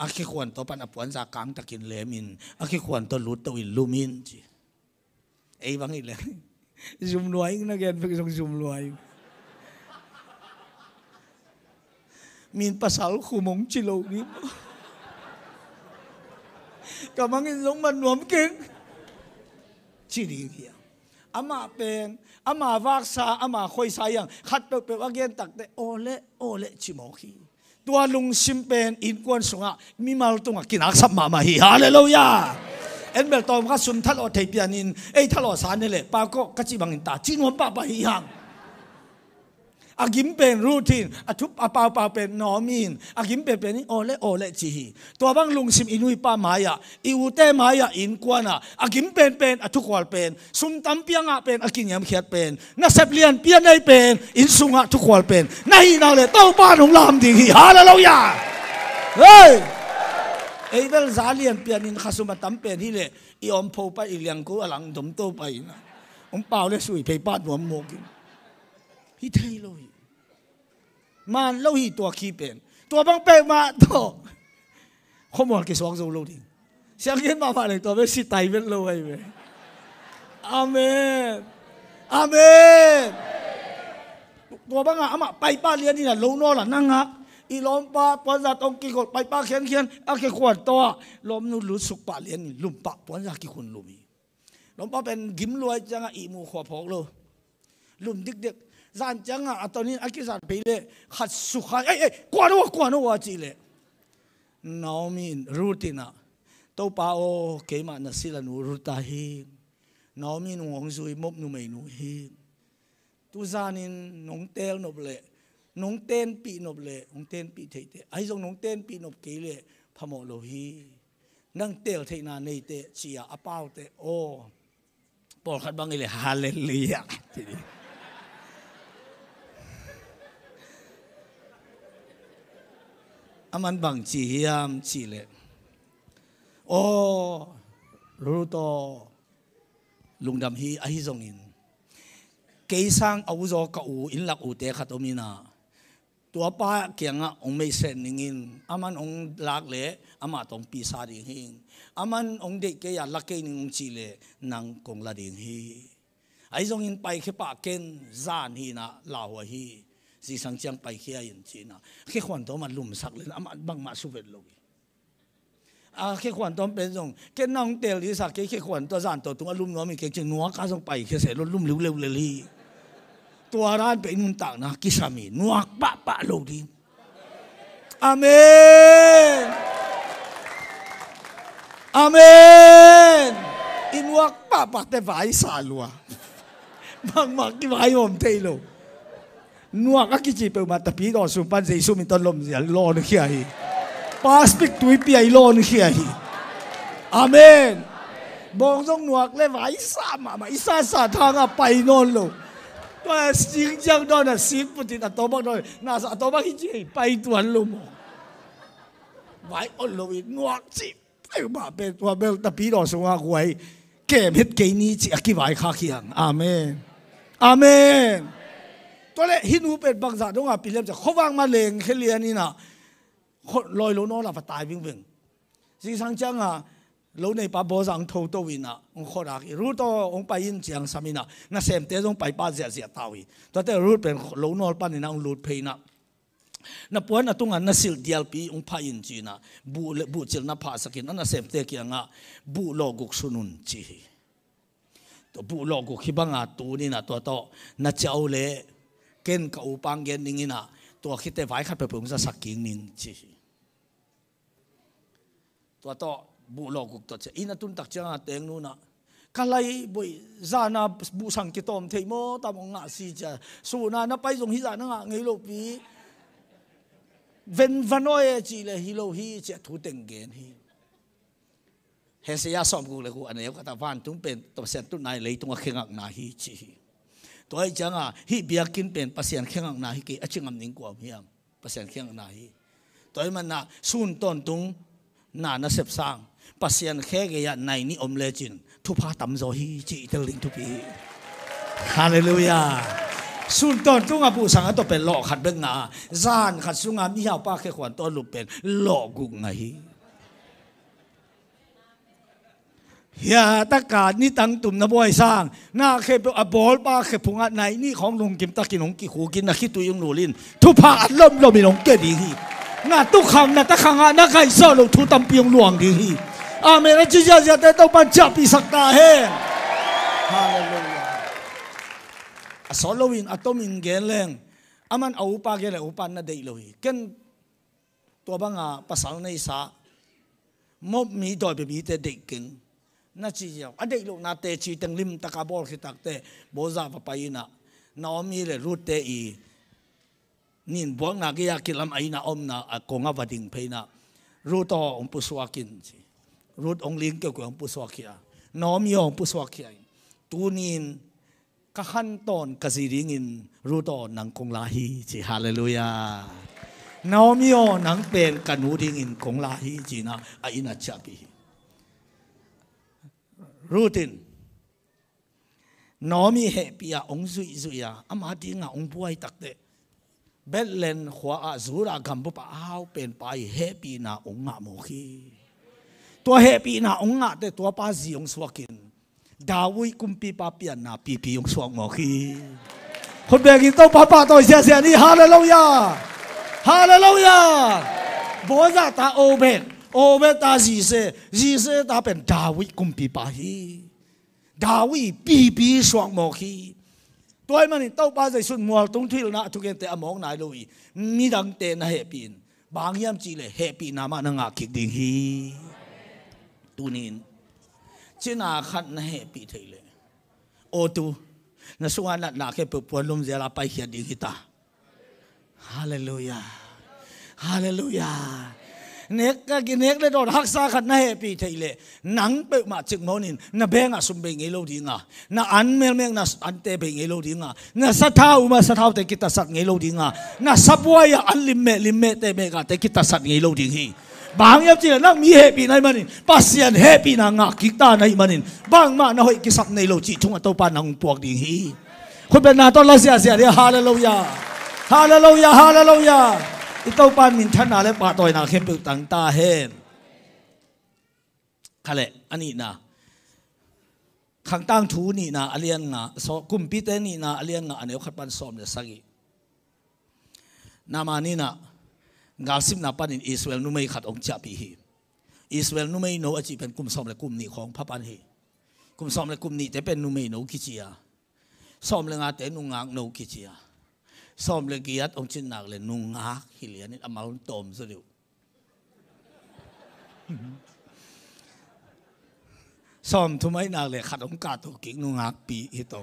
[SPEAKER 1] a khi khwan to pan apuan za kang takin lemin a khi khwan to lut to in lumin chi ei bang i le zoom nuai na gen pe zoom nuai min pasal khumong chilo ni kamangin giống man nuam king chi đi kia ama pen ama vak sa ama khoi sa yang khat pe again tak te ole chi mo khi tua lung sim pen in kwan sunga mi mal tunga kinak sap ma ma hi hallelujah en bel tom ka sum thal o thei pianin ei thal o san ne le pa ko ka chi bangin ta chi nom pa pa hi hang agim pen routine athup apau pa pen nomin agim pen ni ole chi hi to bang lung sim inui pa maya I ute maya in kwana agim pen athu kwal pen sum tam pianga pen akinyam khiat pen na seplian pian nei pen in sunga thu kwal pen nahi na le to pa nong lam ding hi hallelujah hey ei bel zalian pian in khasuma tam pen hi le I om pho pa I liang ko alang dom to pa ina om pau le sui pe pat nuam mo kin hi thei lo hi man lo hi to khi pen to bang pe ma to khomol ke swang zo lo ding siang yen ma le to be si tai vet lo ai be amen amen to bang ama pai pa lian ni la lo no la nanga I lom pa pon za tong ki ko pai pa khian a ke khwan to lom nu lu suk pa lian ni lum pa pon za ki khun lumi lom pa pen gim luai changa I mu kho phok lo lum dik dik zan changa atoni akizan pele khat sukha kwa no wa chi le naumin rutina to pa o ke ma na sila nu ruta hi naumin wong zui mop nu mai nu hi tu zanin nong tel no ble nong ten pi no ble nong ten pi thei te ai jong nong ten pi no ke le phamo lo hi nang tel thei na nei te chia apau te o por khat bang ile hallelujah aman bang chi hiam chi le o ruto lungdam hi a hi zong in ke sang au zo ka u in lak u te khatomina tua pa kianga ong mei sen ningin aman ong lak le ama tong pi sa ding hing aman ong de ke ya lak ke ning chi le nang kong la ding hi ai zong in pai khe pa ken zan hi na lawa hi si sang chiang pai khia in china khe khwan to man lum sak len ama bang ma su vet lo a khe khwan to pen jong ke nang tel li sak ke khwan to zan to tung lum no mi ke ching nuwa ka jong pai khe se lo lum liu le li tua ran pe nun tak na kisami nuak pa lo din amen amen inuak pa te vai sa lua bang ma ki vai om te lo nuak a ki chi pe ma ta pi do su pan jesu min ton lom ya lo ni khia hi pas pik tui pi ai lo ni khia hi amen bong jong nuak le vai sa ma isa sa thanga pai non lo to sing jang do na sin putin a to bang do na sa to bang hi chi pai tuan lo mo vai on lo i nuak chi pai ma pe to bel ta pi do su wa kuai kem het ke ni chi a ki vai kha khiang amen amen to le hinu pe bang za do nga pilem cha khowang ma leng khelian ni na loi lo no la pa tai wing wing si sang chang a lo nei pa bo sang tho to win na ong khora ki ru to ong pa in chiang samina na sem te jong pai pa zia tawi to te ru pen lo no pa ni na ong lut pheina na puan atunga na sil dial pi ong pha in chi na bu chil na pha sakin na sem te ki anga bu lo guk sunun chi to bu lo guk hi banga tu ni na to na chau le ken ka upang gen ningina to khite vai khat pe pung sa saking ning chi to bu lo guk to che ina tun tak changa teng nu na kalai boi zana bu sang ki tom thei mo ta mong nga si cha su na pai jong hi za na nga ngei lo pi ven vanoi chi le hi lo hi che thu teng gen hi he se ya som gu le ku ane ka ta van tung pen to sen tu nai le tung a khengak na hi chi to ai changa hi biakin pen pasien khengak na hi ke achingam ning ko hiam ประเสียนเคียงนาฮีตัวมันน่ะสุนต้นตุงน่าน่าเสพสร้างประเสียนแค่เกียในนี่อมเลจินทุพาตำโซฮีจีเตลิงทุพีฮาเลลูยาสุนต้นตุงอาผู้สังตัวเป็นหลอกขัดเบงนาจานขัดสุงามีหาวป้าแค่ขวัญตัวลุเป็นหลอกกุงไงเฮียตะการนี่ตั้งตุ่มนะบ่อยสร้างน่าเคยเป็นอบอลป้าเคยพุงอันไหนนี่ของลุงกิมตะกินของกิหูกินนะคิดตัวยังหนูลินทุพาอัดล้มเราไม่ลงเกดีฮีน่าตุกขังน่าตะขังอ่ะน่าใครสอนเราทุตำเปียงหลวงดีฮีอาเมนจิจะได้ต้องปัญจับปีสักตาเฮฮาเลลูยาสอนเราวินอัตมินเกลเลงอามันเอาอุปาเกลอุปานาเดยเลยกันตัวบังอาภาษาในสามบมีดอยไปมีแต่เด็กเก่งน่าจีเจ้าอดีตลูกนาเตชีตังลิมตะกาบอลคิดตักเตโบซาปไปนะน้องมีเลยรูดเตอีนินบวงนากิยากิลำไอนะอมนะกงอวดิงเพนะรูดต่อองปุสวากินรูดองลิงเกี่ยวกับองปุสวากิอาน้องมีองปุสวากิอาตูนินกขันตอนกสิริงินรูดต่อนังกงลาฮีจีฮาเลลูยาน้องมีองนังเป็นกันหูดิงินกงลาฮีจีนะไอนะจับบีรูตินน้อมีเหตุปียองซุยซุยอามาดีงาองป่วยตักเตเบลเลนขวาจูรากัมบุปอ้าวเป็นไปเหตุปีนาองงะโมขีตัวเหตุปีนาองงะเตตัวป้าจีองสวกินดาวิกุมปีป้าเปียนนาปีองสวกโมขีคนเบกินต้องป้าตัวเสียนี่ฮาเลลูยาฮาเลลูยาโบซาตาโอเบนโอเบตาจีเซตาเป็นดาวิกุมปีปาฮีดาวิปีสวงโมขีตัวมันนี่เต้าป้าใจสุดมัวตรงที่เราทุกอย่างแต่อมองนายลุยมีดังเตนะเฮปีนบางยามจีเลยเฮปีนามานังอาคิกดิ่งฮีตูนินจีน่าขัดนะเฮปีเทเลยโอตูนะสุวรรณนาแค่เปิดปวนลมเจลาไปเขียนดิ่งฮิตาฮาเลลูยาฮาเลลูยาเนกก็กินเนกเลยโดนฮักษาขัดนะเฮปีเทเลหนังเปิดมาจึงมอนินน่ะเบงอ่ะสมเบงเอโลดิงอ่ะน่ะอันเมลน่ะอันเตเบงเอโลดิงอ่ะน่ะสัทธาอุมาสัทธาเตกิตาสัตเอโลดิงอ่ะน่ะสับวายอันลิมเมเตเบกอ่ะเตกิตาสัตเอโลดิงฮีบางอย่างจีนั่งมีเฮปีในมันนินปัสยันเฮปีนางกิตาในมันนินบางมาน่ะหอยกิสัตในโลจิทุ่งอัตโตปานังปวกดิงฮีคนเป็นนาต้นละเสียเดียฮาเลลูยาฮาเลลูยาฮาเลลูยาอิตาปานมินทันนาเลปาตอยนาเข้มเปิดตังตาเฮนขะเลอันนี้นะขังตั้งทูนี่นะอเลียนงาสกุมพิเตนี่นะอเลียนงาอันเดียวขัดปันสอมเดสักีนามานี่นะกาซิมนาปันอิสราเอลนุ่มขัดองจับปีฮีอิสราเอลนุ่มโนอจิเป็นกุมสอมและกุมนี่ของพระปันฮีกุมสอมและกุมนี่แต่เป็นนุ่มโนกิจิยาสอมและงาแต่นุ่งงาโนกิจิยาสอมเลกียัดองจินนักเลยนุ่งฮักฮิเลียนี่อามาลุนโตมสุดอยู่สอมทุกไม่นักเลยขัดองกาตุกิงนุ่งฮักปีฮิโต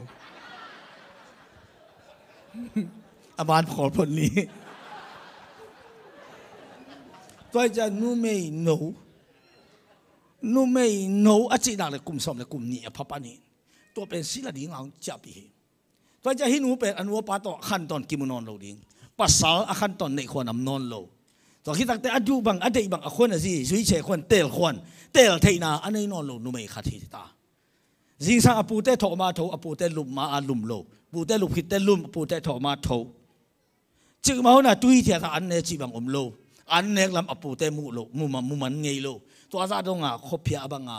[SPEAKER 1] อาบานขอผลนี้ตัวจะนุ่มไม่โนอาจินักเลยกลุ่มสอมเลยกลุ่มนี้พระปานีตัวเป็นศิลาดิ่งเอาจับปีตัวจะหินูเป็นอนุปาตขั้นตอนกิมุนอนโลดิ้งภาษาขั้นตอนในคนนำนอนโลตัวคิดตั้งแต่อดูบังอดีบังคนน่ะสิสุยเชคนเตลคนเตลเทน่าอันนี้นอนโลนุ่มไม่ขัดที่ตาจิงสังอปูเตถอมาโถอปูเตลุมมาอาลุมโลปูเตลุมคิดเตลุมอปูเตถอมาโถจึงมาหน้าตุยเทียนอันเนจิบังโลอันเนกลำอปูเตมุโลมุมันเงยโลตัวอาจารย์ดงอ่ะขบเพียบังอ่ะ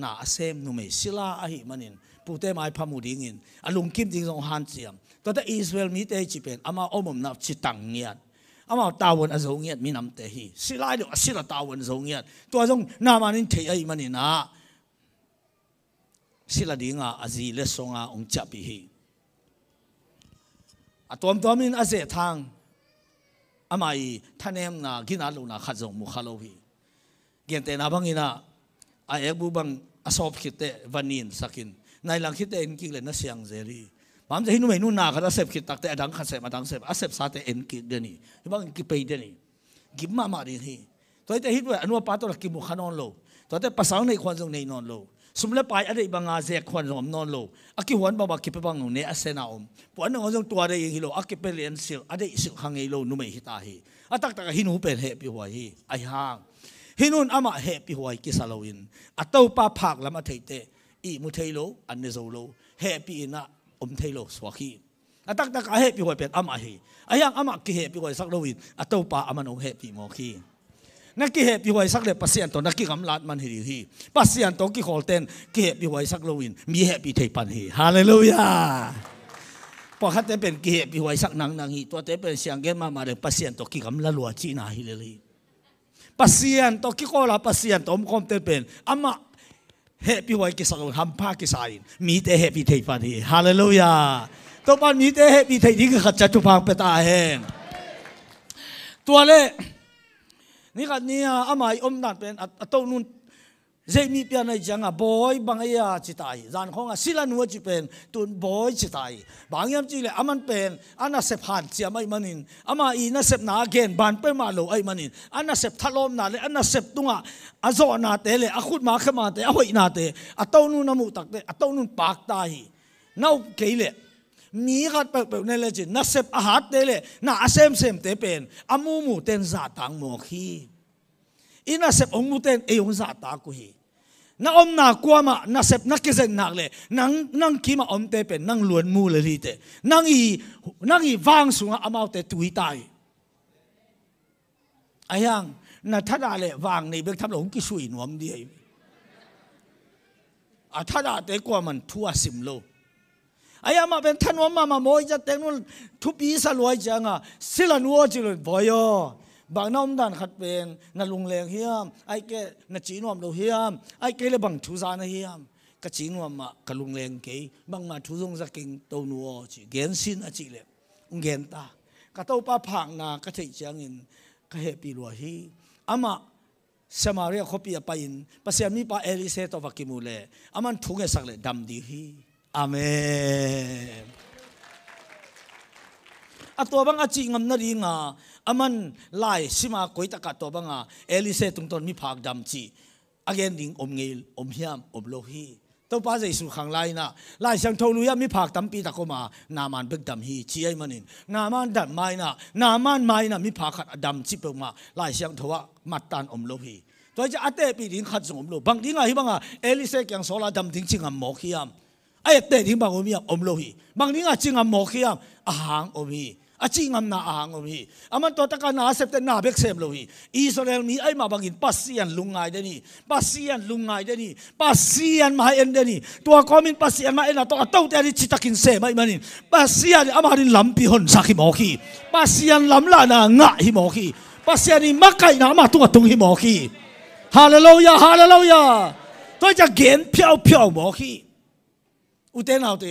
[SPEAKER 1] น่าเซมนุ่มไม่ศิลาอหิมันินปูเตมาพามุดิ่งินอลุงคิมจิงสงฮันเซียมตัวแต่อิสราเอลมีเตจิเป็นอามาอมนับจิตังเงียดอามาตาวันอโศเงียดมีน้ำเตหีศิลาเดียวศิลาตาวันโศเงียดตัวจงนามานินเทียมันนี่นะศิลาดิ่งอ่ะอาจีเลสงอ่ะองจับปีฮีตัวมินอาเซทางอามาอีท่านเอ็มนะกินอาลูนะขัดจงมุขโลฮีเกี่ยนเตนะบังอินะไอเอกบุบังอาสอบคิดเตวันนินสักินในหลังคิดเอ็นกิเลยนะเสียงเจรีบางทีนู่นไม่นู่นนาเขาจะเสพคิดตักแต่ดังขัดเสพมาดังเสพอาเสพสาแต่เอ็นกิเดนี่บางกิไปเดนี่กิมาดีนี่ตัวแต่ฮิตว่าอนุปาตัวกิมุขนอนโลตัวแต่ภาษาในความทรงในนอนโล สมเลไปอะไรบางอาเซียควันรอมนอนโลอากิหวนบากิเปบังเนอเซนาอมปวนงจงตัวได้ยิงฮิโลอากิเปเลียนสิลอะไรสิลฮังเอโลนุไม่ฮิตาฮีอาตักตักฮินูเป็นเฮปิหัวฮีไอฮางฮินุนอามาเฮปิหัวกิสาโลวินอาเต้าป้าผักละมาเทเตอีมุเทโลอันเนโซโลเฮปิอินะอมเทโลสวาคีอาตักตักเฮปิหัวเป็นอามาฮีอายังอามากิเฮปิหัวสักโลวินอาเต้าป้าอามันองเฮปิมอคีนักกิเหตุพิวัยสักเล็บปัสยันตัวนักกิกำลัดมันหิริฮีปัสยันตัวกิโคลเตนกิเหตุพิวัยสักโลวินมีเหตุพิเทปันฮีฮาเลลูยาพอขัดเต็เป็นกิเหตุพิวัยสักนังฮีตัวเต็เป็นเสียงเกมมาเรื่องปัสยันตัวกิกำลัดลัวจีนาฮิเลลีปัสยันตัวกิโคลาปัสยันตัวมคอมเตเป็นอามาเหตุพิวัยกิสักโลฮัมพากิสายมีแต่เหตุพิเทปันฮีฮาเลลูยาตัวปันมีแต่เหตุพิเทที่ขัดจัตุพังเปตาเฮงตัวเล่นี่กันนี่อามาอมนั่นเป็นอัตโนนุนเจมีเปียนในจังบอยบางอย่างจิตใจจานของศิลานุจิเป็นตุนบอยจิตใจบางอย่างจิเลอามันเป็นอันนั้นเสพหันเสียไม่มันินอามาอีนั่นเสพนาเกนบานเป็นมาโลไอมันินอันนั้นเสพทะลมนาเลอันนั้นเสพตุงอาโซนาเตเลอาขุดมาขมาเตอาหอยนาเตอัตโนนุนนามุตักเตอัตโนนุนปากตายน่าเกลียมีขัดเปิดในเลจินักเสพอาหารเตเลน่าเซมเตเป็นอามูมูเตนซาตังโมขีอินักเสพองมูเตนเอองซาตากุฮีน่าอมน่ากลัวมานักเสพนักกิจนักเลยนั่งขีมาอมเตเป็นนั่งล้วนมูเลยทีเตนั่งอีวางสุงอามาเตตุยตายไอ้ยังน่าท่าดาเลวางในเบกทำหลงกิสุยนวมดีท่าดาเตกว่ามันทั่วสิมโลไอ้ยามาเป็นท่านว่ามาโมยจะเต็งนู้นทุบปีสลวยจังสิลันวัวจิลุนบอยบางน้องดันขัดเป็นนั่นลุงเลงเฮียมไอ้แกนั่นจีนวมเราเฮียมไอ้แกเลยบังทุซานเฮียมกจีนวมกลุงเลงเกยบังมาทุซงสักกิ่งตัวนัวจีเกนสินอจิเลเกนตากระตัวป้าผังนากระเทียจังอินกระเฮปีรัวฮีอามาสมาเรียขบีไปอินภาษามีป้าเอลิเซตอวักิมูเลอามันทุ่งเอสักเลดำดีฮีอาเมนอัตัวบังอาจิงามนาริงาอามันไล่สิมาคุยตะกัดตัวบังอาเอลิเซตุงตอนมีผักดำจีอาเกนดิงอมเงลอมเฮียมอมโลฮีตัวป้าใจสุขังไล่นะไล่เสียงโทลุยามีผักดำปีตะโกมานามันเบิกดำฮีจีไอมันินนามันดัดไม้นะนามันไม้นะมีผักขัดดำจีเปิงมาไล่เสียงทว่ามัดตันอมโลฮีตัวจะอัตเตปีดิงขัดสงอมโลบางดิงาฮิบังอาเอลิเซยังโซลาดำดิงจิงามโมเฮียมไอ้เตะทิ้งบางอมีอมโลหีบางนี้อาจิงามโมขียมอาหางอมีอาจิงามนาอาหางอมีอามันตัวตะการนาเสพแต่นาเบกเซมโลหีอิสราเอลมีไอ้มาบางอินปัสเซียนลุงไงเดนี่ปัสเซียนลุงไงเดนี่ปัสเซียนมาเอ็นเดนี่ตัวคอมินปัสเซียนมาเอ็นนะตัวเต้าแต่ดิจิตากินเซไม่มานินปัสเซียนอามาดินลำปีหนสักหิโมขีปัสเซียนลำลานางะหิโมขีปัสเซียนนี่มักไก่นามาตัวตุงหิโมขีฮาเลลูยาฮาเลลูยาตัวจะเกณฑ์เพียวโมขีอุเทนเอาเต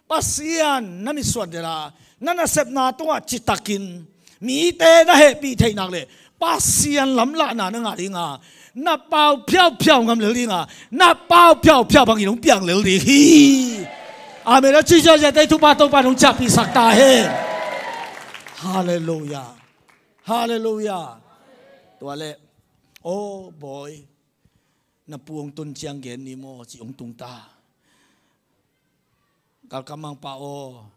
[SPEAKER 1] ปัสยานนั่นมีส่วนเดียวนั่นเสพนาตัวจิตตะกินมีเตนะเฮปีเทนักเลยปัสยานลำละนาหงาดิงานับเปล่าเพียวงามเหลือดิงานับเปล่าเพียวบางอย่างเปียงเหลือดิฮีอาเมริกาจีเจจะได้ทุบปาตัวปาของจับปีสักตาเฮฮาเลลูยาฮาเลลูยาตัวเล่โอ้บอยนับพวงตุนเชียงเกนนิโมจิองตุงตากาkamang pao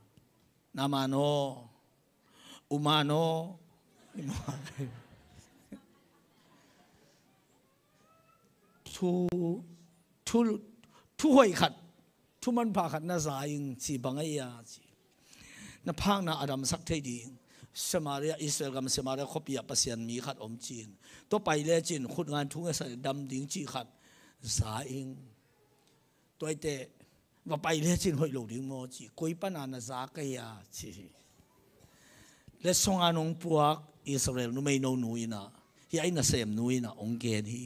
[SPEAKER 1] namano umano tu hoi khat tu man pha khat na zaing chi bangaya chi na phang na adam sak thei ding Samaria Israel gam Samaria khopia pasian mi khat om chin to pai le chin khut ngan thung sa dam ding chi khat zaing toi teว่าไปเลี้ยจินหอยหลงดิ้งโมจีคุยปนานาซากยาจีและส่งอานงพวกอิสราเอลนุ่มไม่โนนุยนะที่ไอ้น่ะเสมนุยนะองเกนฮี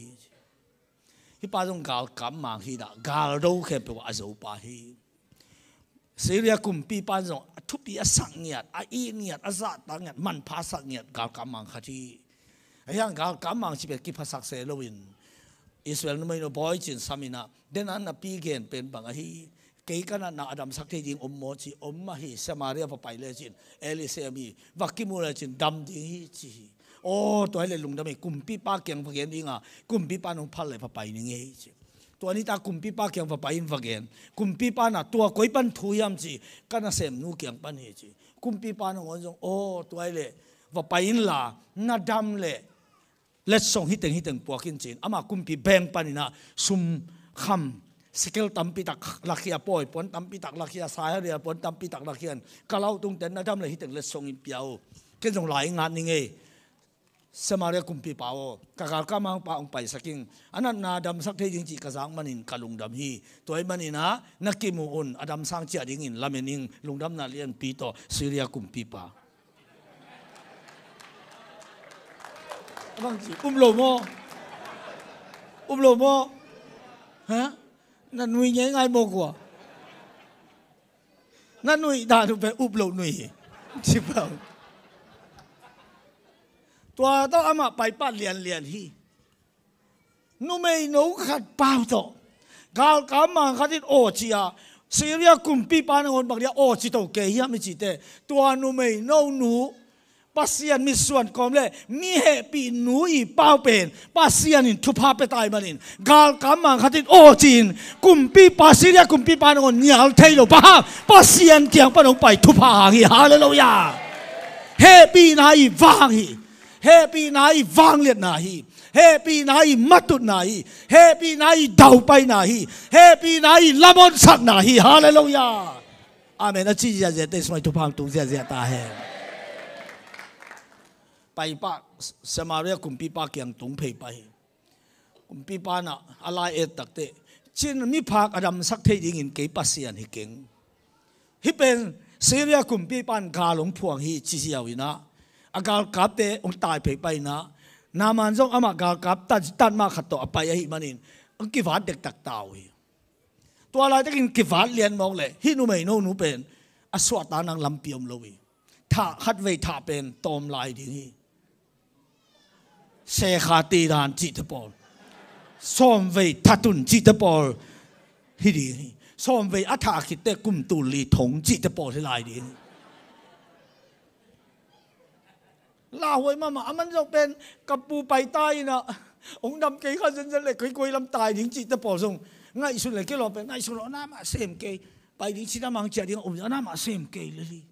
[SPEAKER 1] ที่ป้าต้องกาวกำมังฮีนะกาวรู้แค่เป็นว่าอาจูปาฮีซีเรียกุมปีป้าต้องทุบปีอสังเงียดอีเงียดอาซาตังเงียดมันภาษาเงียดกาวกำมังขัดที่ไอ้ยังกาวกำมังที่เป็นกิภาษาเซโลวินอิสราเอลนุ่มไม่โนบอยจินสามินะเดนันน่ะปีเกนเป็นบางฮีเกี่ยกันนะอดัมสักทีจริงอมโมจีอมมาฮีสมาเรียพอไปเลยจินเอลิเซมีวักกิมูเลยจินดำดิ้งฮีจีโอ้ตัวเลยลุงดำไม่กุมปีป้าเกียงพะเกียนดิ้งอ่ะกุมปีป้าน้องพัลเลยพอไปนี่ไงจี ตัวนี้ตากุมปีป้าเกียงว่าไปอินว่าเกนกุมปีป้าน่ะตัวก้อยปันทุยามจีกันน่ะเสมนูเกียงปันเฮจีกุมปีป้าน่ะวันจงโอ้ตัวไอ้เล่ว่าไปอินล่ะน่าดำเล่เล็ดส่งฮิตเต็งปวกินจีนอามากุมปีแบงปันนี่นะซุมคำสเกลตัมปีตักลักเฮียปอยปนตัมปีตักลักเฮียสายเรียปนตัมปีตักลักเฮียนกะเล่าตรงเต็นน่าดำเลยฮิตเต็งเล็ดส่งอินเปียวเกินจงหลายงานนี่ไงสมาเรียกุมปีเปล่ากะกะกะมังปะองไปสักิงอันนั้นนาดำสักเทจริงจีกะสังมันินกะลุงดำฮีตัวไอ้มันินะนักกิมูอุนอดัมสังเจียดิ่งอินลาเมนิงลุงดำนาเลียนปีโตซีเรียกุมปีเปล่าบางทีโลโมฮะนั่นหนุ่ยยังไงโมกว่านั่นหนุ่ยด่าหนูไปโลหนุ่ยใช่เปล่าตัวต้องอามาไปป้าเรียนฮีนูไม่นูขัดเปล่าต่อกาลกามังขัดโอชีอาซีเรียกุมปีปานงอนบางเดียโอชีโตเกียไม่จีเตตัวนูไม่นูปัสยามิส่วนกอมเลยมีเหตุปีนูอีเป้าเป็นปัสยานินทุพาไปตายมานินกาลกามังขัดโอจีนกุมปีปัสเรียกุมปีปานงอนเหนียวเทโลป้าปัสยานเกียงปานงไปทุพาฮีฮาเลลูยาเหตุปีนายฟางฮีเฮปีนายฟังเลียนนาฮีเฮปีนายมัตุนาฮีเฮปีนายดาวไปนาฮีเฮปีนายละมอนสักนาฮีฮาเลลูยาอาเมนอาชีพจะเตสมัยทุพังตุงจะตาเฮไปป้าสมาเรียกุมปีป้าเกียงตุงเพย์ไปกุมปีป้าน่ะอะไรตักเตชินมีพักอดัมสักเทยิงอินเกปัสยันฮิเก่งฮิเป็นซีเรียกุมปีป้านกาหลงพวงฮีชิซิยาวินะอากาศกับเตองตายไปนะนามันจงอามาการกับตัดมาขัดต่อไปไอ้มันนี่อังกิฟาดเด็กตักตาวตัวอะไรจะกินกิฟาดเรียนมองเลยฮินูไม่โนนูเป็นอสวดตานังลำเปียมเลยถ้าฮัดเวท่าเป็นตอมลายดีเสขาตีดานจิตบอลซ้อมเวทัตุนจิตบอลฮิดีซ้อมเวอัฐาคิดเตกุมตุลีถงจิตบอลที่ลายดีลาหวยมามันจะเป็นกับปูไปใต้นะองค์ดำเกยข้าจนเลยคุยลำตายถึงจิตตะปอส่งง่ายสุดเลยก็รอเป็นง่ายสุดน้ามาเสมเกยไปถึงชิดามังเจดีย์องค์น้ามาเสมเกยเลย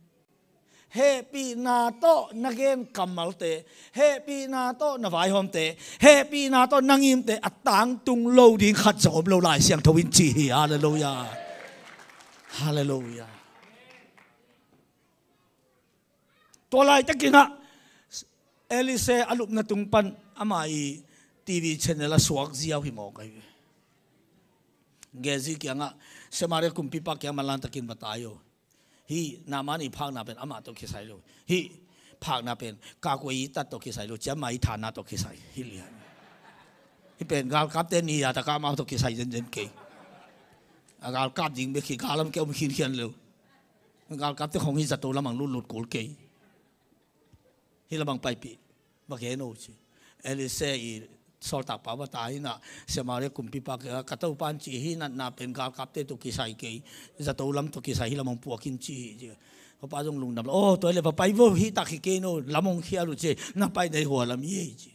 [SPEAKER 1] เฮปีนาโตนักเกนกัมมัลเตเฮปีนาโตนวายหอมเตเฮปีนาโตนังยิมเตอัตตังตุงโลดิ้งขัดจอบโลลายเสียงทวินจีฮาเลลูยาฮาเลลูยาตัวลายตะกินะเอลิเซอลุปนตุงปันอามาอีทีวีช่องละสวกเจียวหิมอกไอ้เกจิกี้งะสมาเรกุมปีปักยังมาลันตะกินบัตายโอฮีนามานีพังนาเป็นอามาตกขี้ใส่โลฮีพังนาเป็นกากวยตัดตกขี้ใส่โลจะไม่ฐานะตกขี้ใส่ฮิเลียนฮีเป็นกาลกับเตนี่อะตะกามาตกขี้ใส่เจนเกยกาลกับยิงไปขี้กาลมเกี่ยวไปขี้เขียนเร็วกาลกับที่ของฮิจัตุละมังลุดโกลเกยฮิลาบังไปปีบักเฮโนชิเอลิเซอีสอลตักป่าวตายนะเสมาเรกุมปีปากกระตุ้ปันจีฮินันนาเป็นการกับเตตุกิไซเกยจะตูลำตุกิไซฮิลามังปัวกินจีเขาป้าจงลุงดำโอ้ตัวเลยไปwoฮิตักฮิเกโนลำมงเขียลุเจน่าไปในหัวลำเย่จี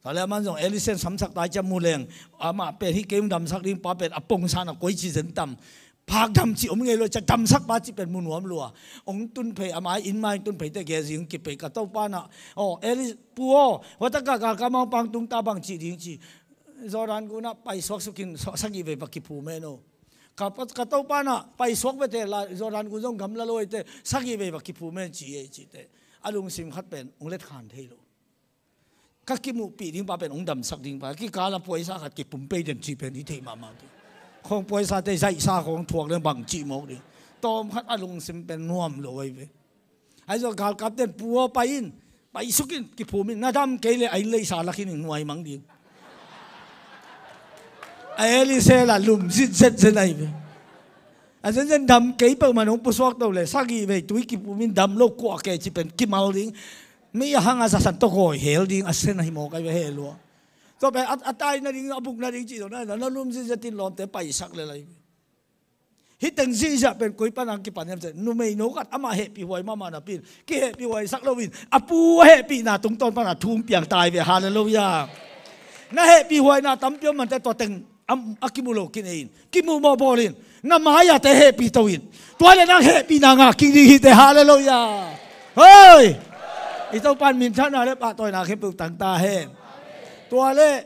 [SPEAKER 1] ตอนแรกมันจงเอลิเซนสำสักตายจมูกแรงอามาเป็นฮิเกมดำสักดิ้งป้าเป็นอปงซานะก้อยจีเซนตัมพากดำจีอมเงยเลยจะดำสักบาจีเป็นมุนหัวมลัวองตุนเพย์อามาอินมาตุนเพย์แต่แกสิงกิเปกระตุ้ปานะโอ้เอลิปัววัตกะกะมาปังตุงตาบังจีดิงจีจอรันกูนะไปสวกสกินสักยีเวปักกิปูเมโนกับกระตุ้ปานะไปสวกไปเตะจอรันกูจงกำละลอยเตะสักยีเวปักกิปูเมนจีจีเตะอารมณ์สิมขัดเป็นองเล็ดขานเทโลกักกิมูปีดิ้งป้าเป็นองดำสักดิ้งป้ากิกาลป่วยสักขัดกิปุ่มเปย์เดินจีเป็นที่เทมามาของป่วยซาเตใจซาของถ่วงเรื่องบังจีโมกดิตอมขัดอารมณ์สิมเป็นน่วมเลยเว้ยไอ้เจ้ากาลกับเต้นปัวไปอินไปสุกินกิปูมินน่าดำเกลี่ยไอ้เลยสารคินหน่วยมังดิไอ้ลิเซล่ะลุมซิเซตเซนไอ้เว้ยอาจารย์ดำเกย์เปิดมันองปุสวกตัวเลยสักกี่เว้ยตุยกิปูมินดำโลกกว่าแกจีเป็นกิมาลิงไม่ยังหาสันตะโกยเฮลดิงอาเซนไอ้โมกไอ้เว้ยเฮลัวตัวไปอัตายนาดิงอบุกนาดิงจีตรงนั้นแล้วลุมซิจะตินล้อมแต่ไปสักเลยฮิตังซีจะเป็นกุยปนังกิปันยังจะนุ่มไม่โนกัดอามาเฮปีไว้มานาปินกี่เฮปีไว้สักลวินอาปูเฮปีนาตรงต้นปนาทุ่งเปียงตายไปฮาเลลูยา na happy huai na tampio man te to teng akimulo kinin kimu mo bolin na maya te happy tawin tuale nang happy na nga kini te hallelujah hoi ito pan min than na le pa toy na khem pu tang ta he tuale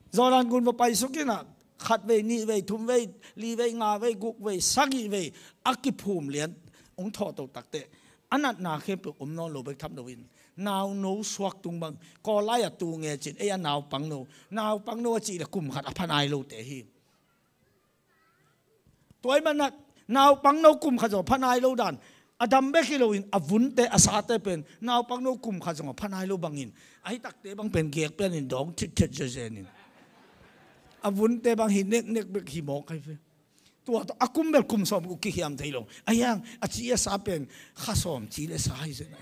[SPEAKER 1] zoran gun pa pai sukina khat ve ni ve thum ve li ve nga ve guk ve sagi ve akiphum lian ong tho to takte anat na khem pu non lo bek tham dowin nào nấu suak tung bằng có lại à tu nghe chuyện ấy nào bằng nấu chỉ là cùng hạt pan ai lâu tệ hi tuổi mà nào bằng nấu cùng hạt rồi pan ai lâu đàn Adam bé khi lâu in avun tệ asate pen nào bằng nấu cùng hạt rồi pan ai lâu bằng in ai tắc tệ bằng pen giặc pen in dong chít chít cho sen in avun tệ bằng hin nek bek hi mok hay fe tua to akum bel kum som ku ki hiam thei long ayang a chi sa pen khasom chi le sa hai se nai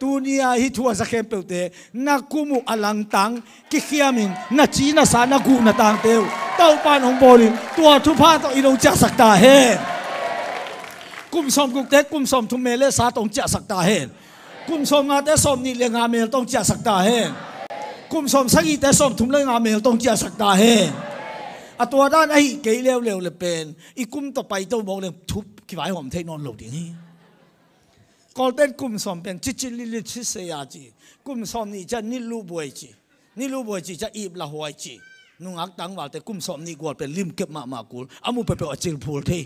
[SPEAKER 1] tunia hi thua sa khem peute na kumu alang tang ki khiamin na chi na sa na gu na tang teu tau pan hong bolin tua thu pha to ilong cha sakta he kum som guk te kum som thu mele sa tong cha sakta he kum som nga te som ni le nga mel tong cha sakta he kum som sagi te som thum le nga mel tong cha sakta he atua dan ai ke leo le pen i kum to pai to mo le thup ki vai hom thei non lo ding hi còn tên cùng xóm bên chỉ li chỉ xây à chỉ cùng xóm này chỉ ni lu bồi chỉ chỉ ip là hoài chỉ nung ác tăng vào tên cùng xóm này gọi bên lim kẹp mà cul amu pe pe ở trên pool thế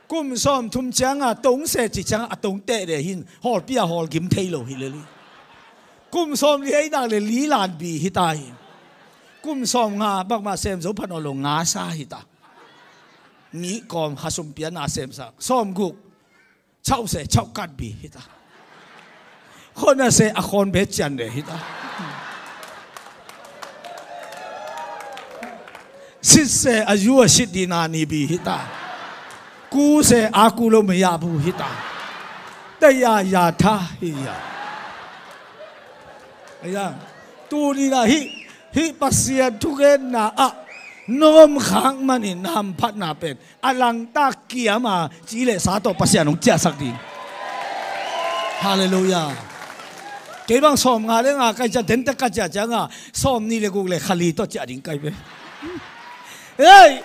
[SPEAKER 1] cùng xóm thum chang à tống xe chỉ chang à tống tệ để hin hol bia hol kim thay lâu hi leli cùng xóm này ấy đang để lý lan bì hi tai cùng xóm ngà bác mà xem dấu phần ở lồng ngà sa hi ta nghĩ còn hasum pia na xem sa xóm gục cháu sẽ cháu cắt bì hita, con là sẽ con bé chăn đấy hita, sit sẽ azua sit đi nani bì hita, cú sẽ aku lo mày abu hita, đây ya tha hiya, ayang, tu ni là hi pasien tu gen na a nom khang manin nam phat na pen alang ta kia mà chỉ lệ sa to pasien ong chia sak đi hallelujah cái bang som nga le nga kai cha den ta ka cha cha nga som ni le guk le khali to cha ding kai be ê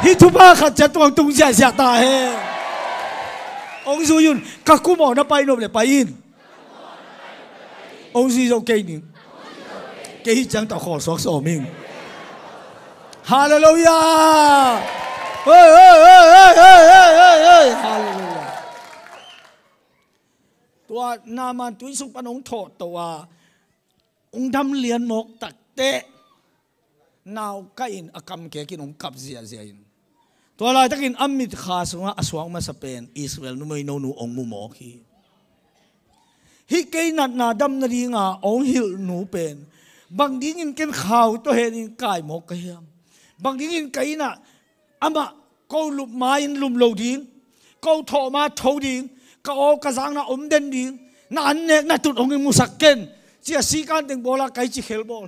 [SPEAKER 1] hi thu ba khat cha tuang tung cha cha ta he ông du yun ka ku mo na pai no le pai in ông du zo ke ni ke hi chang ta kho sok so ming hallelujah hallelujah tua naman tui sung panong tho tua ung dam lian mok tak te naw kain akam ke kin ung kap zia in tua lai takin amit kha sunga aswang ma sa pen Israel nu mai no nu ong mu mo hi ke nat na dam na ri nga ong hil nu pen bang ding in ken khaw to he in kai mo ka hiam bang ding in kai na ama ko lup ma in lum lo ding ko tho ma tho ding ka o ka zang na om den ding na an nek na tut ong mu sakken chia si kan teng bola kai chi khel bol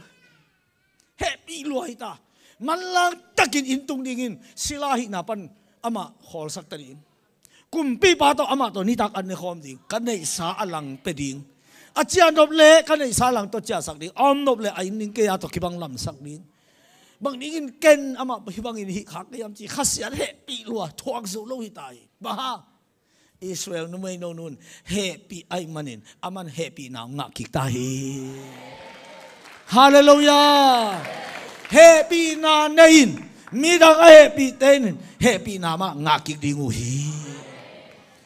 [SPEAKER 1] happy luai ta man lang takin in tung ding in sila hi na pan ama khol sak ta ding kum pi pa to ama to ni tak an ne khom ding kan nei sa alang pe ding achia nop le kan nei sa lang to chia sak ding om nop le ai ning ke ya to kibang lam sak ding bang ding in ken ama hibang in hi khak yam chi khasian happy lua thuak zo lo hi tai ba ha Israel nu mai no nun happy ai manin aman happy na nga ki ta hi hallelujah happy na nein mi dang happy ten happy na ma nga ki dingu hi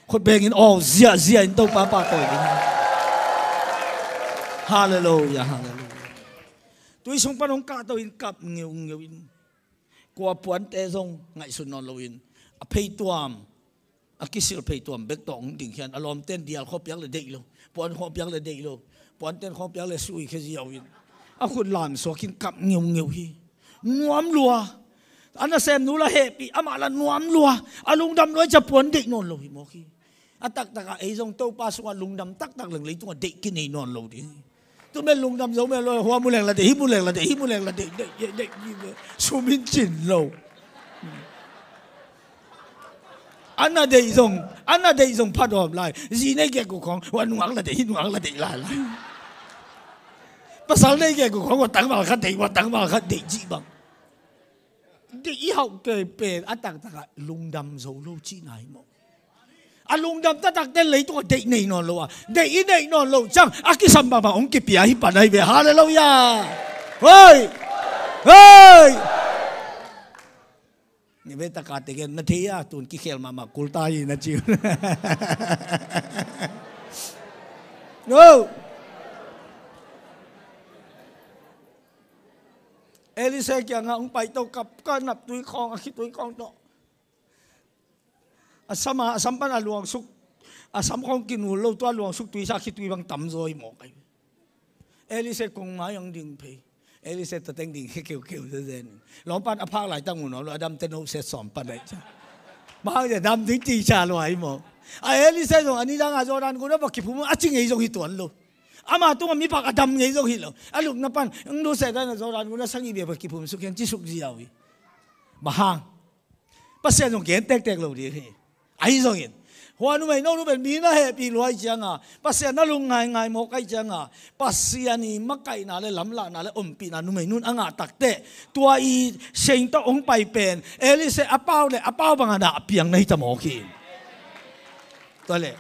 [SPEAKER 1] khot beng in all zia in to pa to hallelujah tui sung panong ka to in kap ngeu in kwa puan te zong ngai sun non loin a pei tuam a kisil pei tuam bek tong ding hian alom ten dial khop yak le dei lo puan khop yak le dei lo puan ten khop yak le sui khe ziaw in a khut lam so kin kap ngeu hi nuam lua ana sem nu la happy ama la nuam lua alung dam loi cha puan dei non lo hi mo khi atak taka ei zong to pa sunga lung dam tak leng lei tung dei kin nei non lo di tu men lung dam zo men lo hoa mu leng la de hi mu leng la de sumin chin lo ana de zong phat om lai ji nei ge ku khong wan wang la de hin wang la de la pasal này cái của con tặng vào khát định, tặng vào khát định gì bằng. Để ý học cái bề ăn tặng tặng lùng đầm dầu lâu chi này mà. Lùng đầm ta tặng tên lấy tôi định này nó lâu à, định này nó lâu chăng? Cái sắm bằng ông kịp bia hi bản này về hallelujah. Ôi, ôi. Như vậy ta cả cái nó thấy à, tuần kia khel mà kultai nó chịu. No. Elise kaya nga ang paito kapkan na tuy kong akit tuy kong to. Asama asampan aluang suk asam kong kinulo to aluang suk tuy sa akit tuy bang tamzoy mo kay. Elise kung mayang ding pay. Elise tateng ding kikiw sa zen. Lompan apak lai tang uno lo adam teno se som panay cha. Mahal ya dam ding ti cha lo ay mo. Ay Elise dong ani lang azoran ko na bakipum aching ay zong hituan lo. Ama tu kami pak adam ngay zong hilo. Aluk na pan ang do sa na zoran ko na sangi be bakipum sukyan chisuk ziawi. Mahang. Pasyan zong gen tek lo di he. Ay zong yin. Huwag numay no numay mina happy luay siya nga. Pasyan na lungay mo kay siya nga. Pasyan ni makay na le lamla na le umpi na numay nun ang atakte. Tua i siyang taong paypen. Elise apaw ba nga na apiyang na hitamokin. Tuale,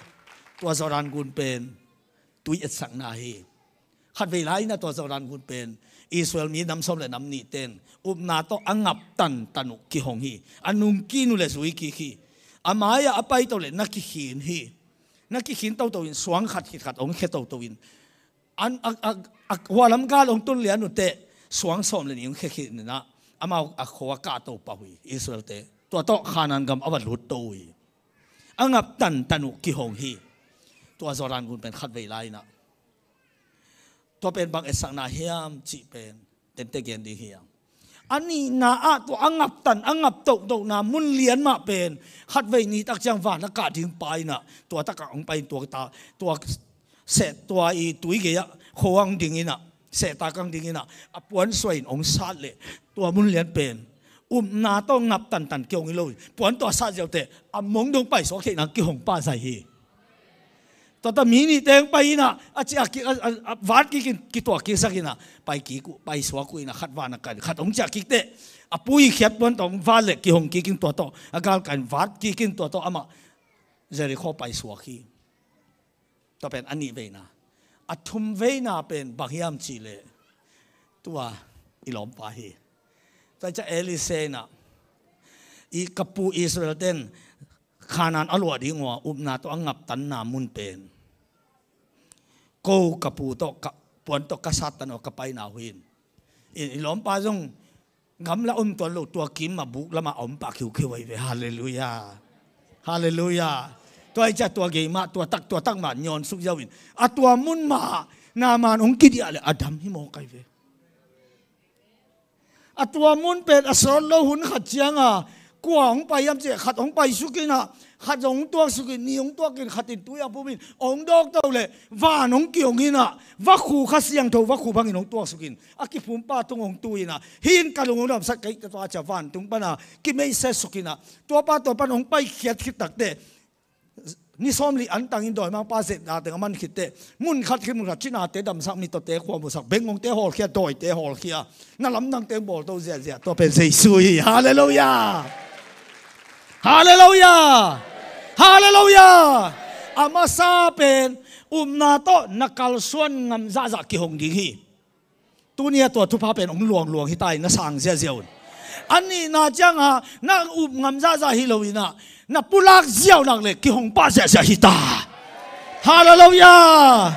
[SPEAKER 1] tua zoran gun pen. Tuy et sang na hi. Khat vei lai na tua zoran gun pen. Israel mi nam som le nam ni ten. Na to angap tanu ki hong hi. Anung kinu le sui ki hi. Amaya apay to le nakihin hi. Nakihin to in suang khat ong khet to in. Walam gal ong tun lian te suang som le yung khet na. Amaw akwa ka to pa hui Israel te. Tua to khanan gam awat lut to hui. Angap tanu ki hong hi. Tua zoran gun pen khat vei lai na. Tua pen bang esang na hiam chi pen. Tente gen di hiam. Ani na to angap to na mun lian ma pen khat vei ni tak chang van na ka ding pai na tua ta ka ong pai tua set tua i tui ge ya khoang ding ina se ta kang ding ina apuan soin ong sat le tua mun lian pen na to ngap tan kyong i lo puan to sa jaw te among dong pai so khe na ki hong pa sai hi to ta mini teng pai na achi wat ki to ki sakina pai ki ku pai so ku ina khat wa na kan khat ong cha ki te apui khiat bon tong va le ki hong ki king to agal kan wat ki king to ama Jericho pai so ki to pen ani ve na athum ve na pen baghiam chi le tua ilom pa hi ta cha Elise na i kapu Israel ten kanan alwa di ngwa na to angap tan na mun pen ko kapu to puan to kasatan o kapay na huin ilom pa jong gamla to lo to kim mabuk lama pa khiu ai ve hallelujah hallelujah to ai cha to ge ma to tak ma nyon suk jawin atwa mun ma na man ong kidi ale adam hi mo kai ve atwa mun pen asol lo hun khat chianga quang pai yam che khat ong pai sukina khat ong tua sukin ni ong tua kin khatin tuya pumin ong dok to le va nong kiong ina va khu khasiang tho va khu bangin ong tua sukin aki pum pa tung ong tuina hin kalung ong sak kai to cha van tung pana ki mei se sukina to pa ong pai khiat khit tak te ni somli antang in doi mang pa se na te man khit te mun khat khim ra china te dam sak ni to te khwa mu sak bengong te hol khia doi te hol khia na lam nang te bol to zia to pen sei sui hallelujah hallelujah hallelujah amasa pen na to nakal suan ngam za ki hong ding hi tunia to tu pa pen ong luang hi tai na sang sia ziaun ani na changa na ngam za hi loina na pulak ziaw nak le ki hong pa sia hi ta hallelujah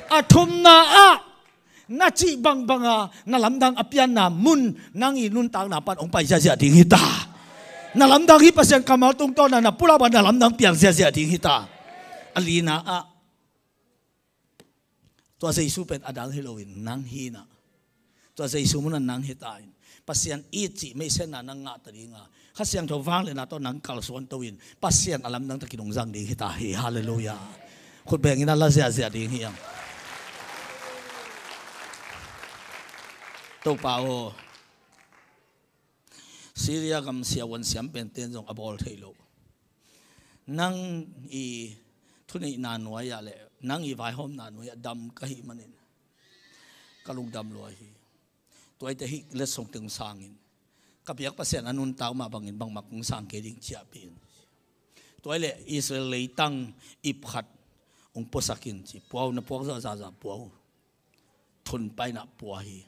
[SPEAKER 1] athum na chi bang na lamdang apian na mun nangi nun tang na pan ong pai sia ding hi ta na lamdang hi pasyan kamal tung to na pula ba na lamdang piang sia ding hita alina to sa isu pen adang Halloween nang hina to sa isu mo nang hitain pasyan ichi may sen na nang nga tadi nga kasyang to vang le na to nang kalsuan tawin pasyan alam nang takinungzang ding hita hi hallelujah khut beng ina la sia ding hiyang to pao Syria kam siawan siam penten jong abol thailo nang i thuni na noya le nang i vai hom na noya dam kahi manin kalung dam loi hi toy te hi le song tung sangin kapiak pasien anun taw ma bangin bang makung sang ke ding chia pin toy le Israel le tang ipkhat ong posakin chi puaw na puaw za puaw thun pai na puaw hi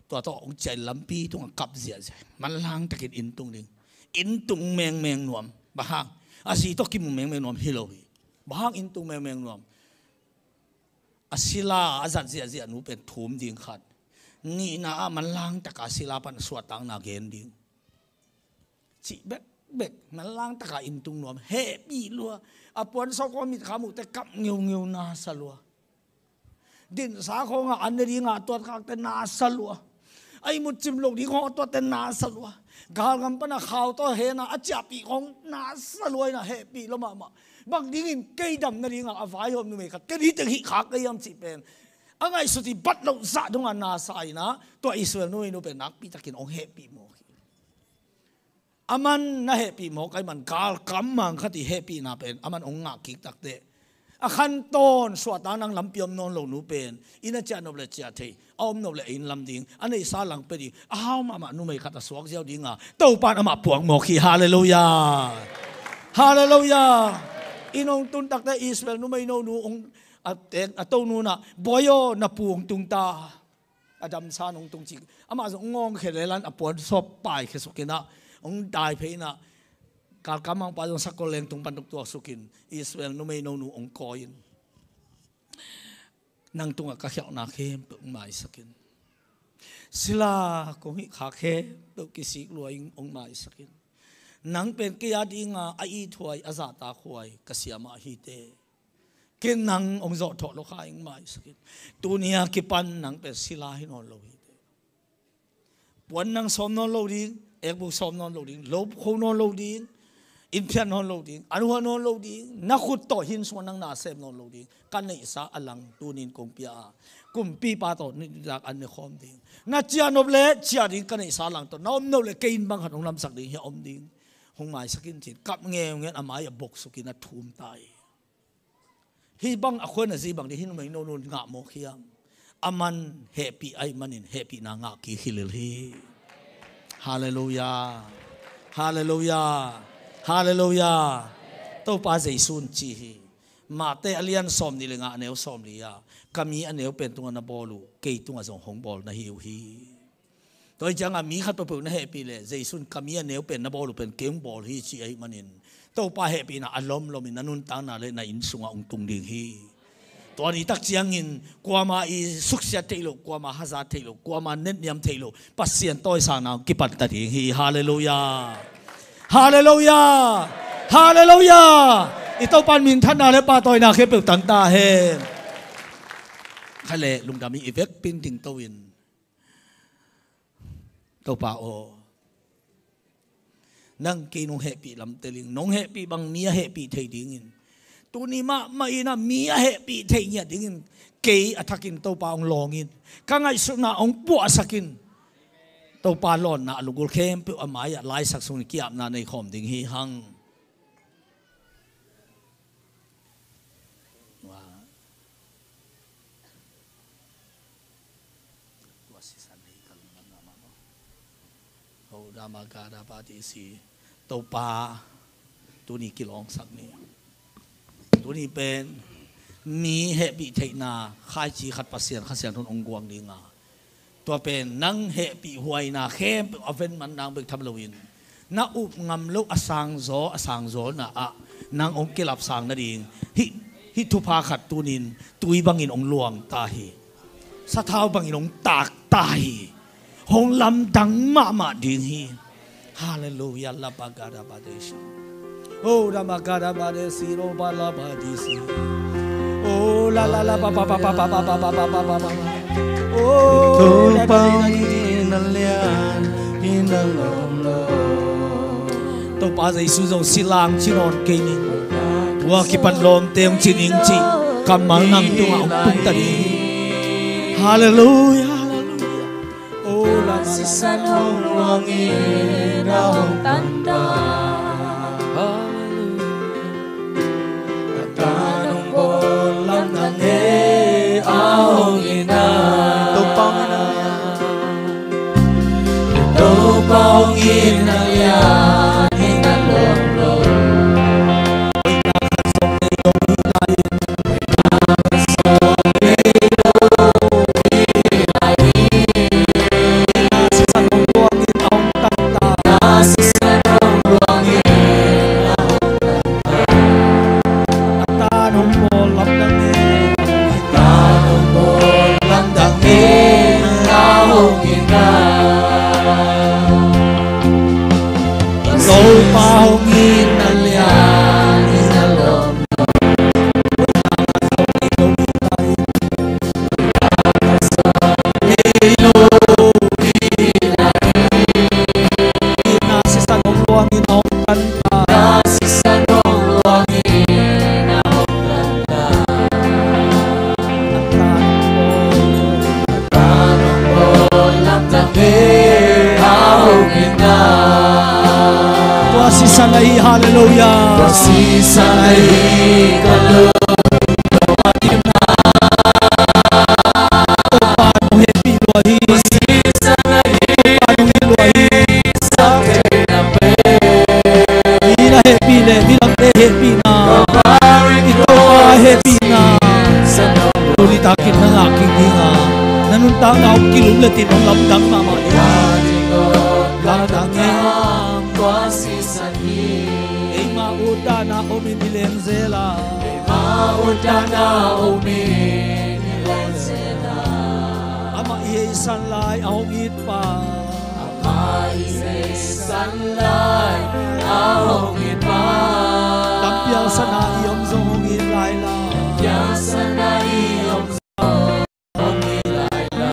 [SPEAKER 1] to ong chai lampi tung kap zia zai man lang takin in tung ding in tung meng nuam bahang asi to kim meng nuam hilohi bahang in tung meng nuam asila azat zia nu pen thum ding khat ni na man lang taka sila pan suatang na gen ding chi bek man lang taka in tung nuam he pi lua apon so ko mit khamu te kap ngeu na salwa din sa ko nga anri nga tot kak te na salwa ai một chim lộc đi họ to tên na salwa gal ngam pa na khao to he na achapi kong na salwa na happy lo mama bang dingin cây dam na ringa avai hom nu me khat ke di te hi khak ke yam chi pen angai suti bat lo za dong na sai na to Israel nu pen nak pi takin ong happy mo aman na happy mo kai man gal kam mang khati happy na pen aman ong nga ki tak te akhan ton suatang nang lampiom non lo nu pen ina cha no le cha thei om no le in lam ding anei sa lang pe di aw mama nu mai khata suak jiao dinga to pan ama puang mo khi hallelujah hallelujah inong tun tak ta Israel nu mai no nu ong atek ato nu na boyo na puong tung ta adam sa nong tung chi ama zo ngong khelelan apon sop pai khesukina ong dai pe na kal kamang pa yung sakoleng tung pandok tuwa sukin Israel no may no ong koin nang tunga kakyak na kem pung mai sakin sila kung ikake pung kisik luay ong mai sakin nang pen kaya di nga ai thuay azata khuay kasiyama hite kin nang ong zo to lo kaing mai sakin tunia kipan nang pen sila hinon lo hite puan nang som non lo ding ekbu som non lo ding lob kho non lo ding in pian non lo ding anu non lo ding na khut to hin so nang na sem non lo ding kan nei sa alang tunin kong pia kum pi pa to ni dak an ne khom ding na chia nop le chia ding kan nei sa lang to nom no le kein bang han ong lam sak ding hi om ding hong mai sakin chin kap nge ngen amai a bok sukin na thum tai hi bang a khon a zi bang de hin mai no non nga mo khiam aman happy ai manin happy na nga ki hilil hi hallelujah hallelujah hallelujah to pa jaisun chi hi ma te alian som ni lenga neu som lia kami aneu pen tunga na bolu ke tunga jong hong bol na hiu hi toy janga mi khat pa na happy le jaisun kami aneu pen na bolu pen kem bol hi chi ai manin to pa happy na alom lomin nanun ta na le na in sunga ong tung ding hi to ni tak chiang in kwama i suksya teilo kwama haza teilo kwama net niam teilo pasien toy sa na kipat ta ding hi hallelujah hallelujah hallelujah ito pan min than na le pa toy na khe pe tan ta he khale lung dami evek pin ting to win to pa o nang ke nong happy lam teling nong happy bang mia happy thei ding in tu ni ma ina mia happy thei nya ding in ke athakin to pa ong long in ka ngai su na ong pu sakin to pa lon na lugul khem pe amaya lai sak sung kiam na nei khom ding hi hang wa wasisan nei kan na ma no ho da ma ga da pa ti si to pa tu ni kilong sak ni tu ni pen mi happy thei na khai chi khat pasien khasian thon ong guang dingaตัวเป็นนังเหปีหวยนาเข้มเอาเป็นมันนางเป็นทำลวินนาอุบงำลูกอสังโซน่ะอะนางองค์เกลับสังนั่นเองฮิทุพาขัดตูนินตุยบังอินองหลวงตาฮีสะเท้าบังอินองตากตาฮีหงลำดังมาดิงฮีฮาเลลูยาลาบากาดาบาเดชโอ้ดามากาดาบาเดซิโรบาลาบาดิซิโอ้ลาลาลาบาบาบาบาบาบาบาบาบาบา
[SPEAKER 2] tu pangin alian hinalom lo
[SPEAKER 1] to pa Giêsu dòng silang chinon kening tua kipan lom teong chining chi kamal nang tunga tung tani hallelujah hallelujah oh la
[SPEAKER 2] sisan hong wangin hong tanda hallelujah tanong bolam nang he aong ina lian hinalom lo
[SPEAKER 1] Hallelujah.
[SPEAKER 2] Sanay kaloob lumakim na
[SPEAKER 1] paano happy luwahi
[SPEAKER 2] sanay
[SPEAKER 1] paano luwahi
[SPEAKER 2] sa kinape
[SPEAKER 1] bila happy le bilang happy na ito happy na ulit akin ng aking hinga nanuntang na akong kilulatin ng lamdang mamaya lamdangin na uminilenzela
[SPEAKER 2] maudana uminilenzela
[SPEAKER 1] ama iisan lai ahongit pa
[SPEAKER 2] ama iisan lai ahongit pa
[SPEAKER 1] tampyaw sa naiyom zongit lai la
[SPEAKER 2] tampyaw sa naiyom zongit lai la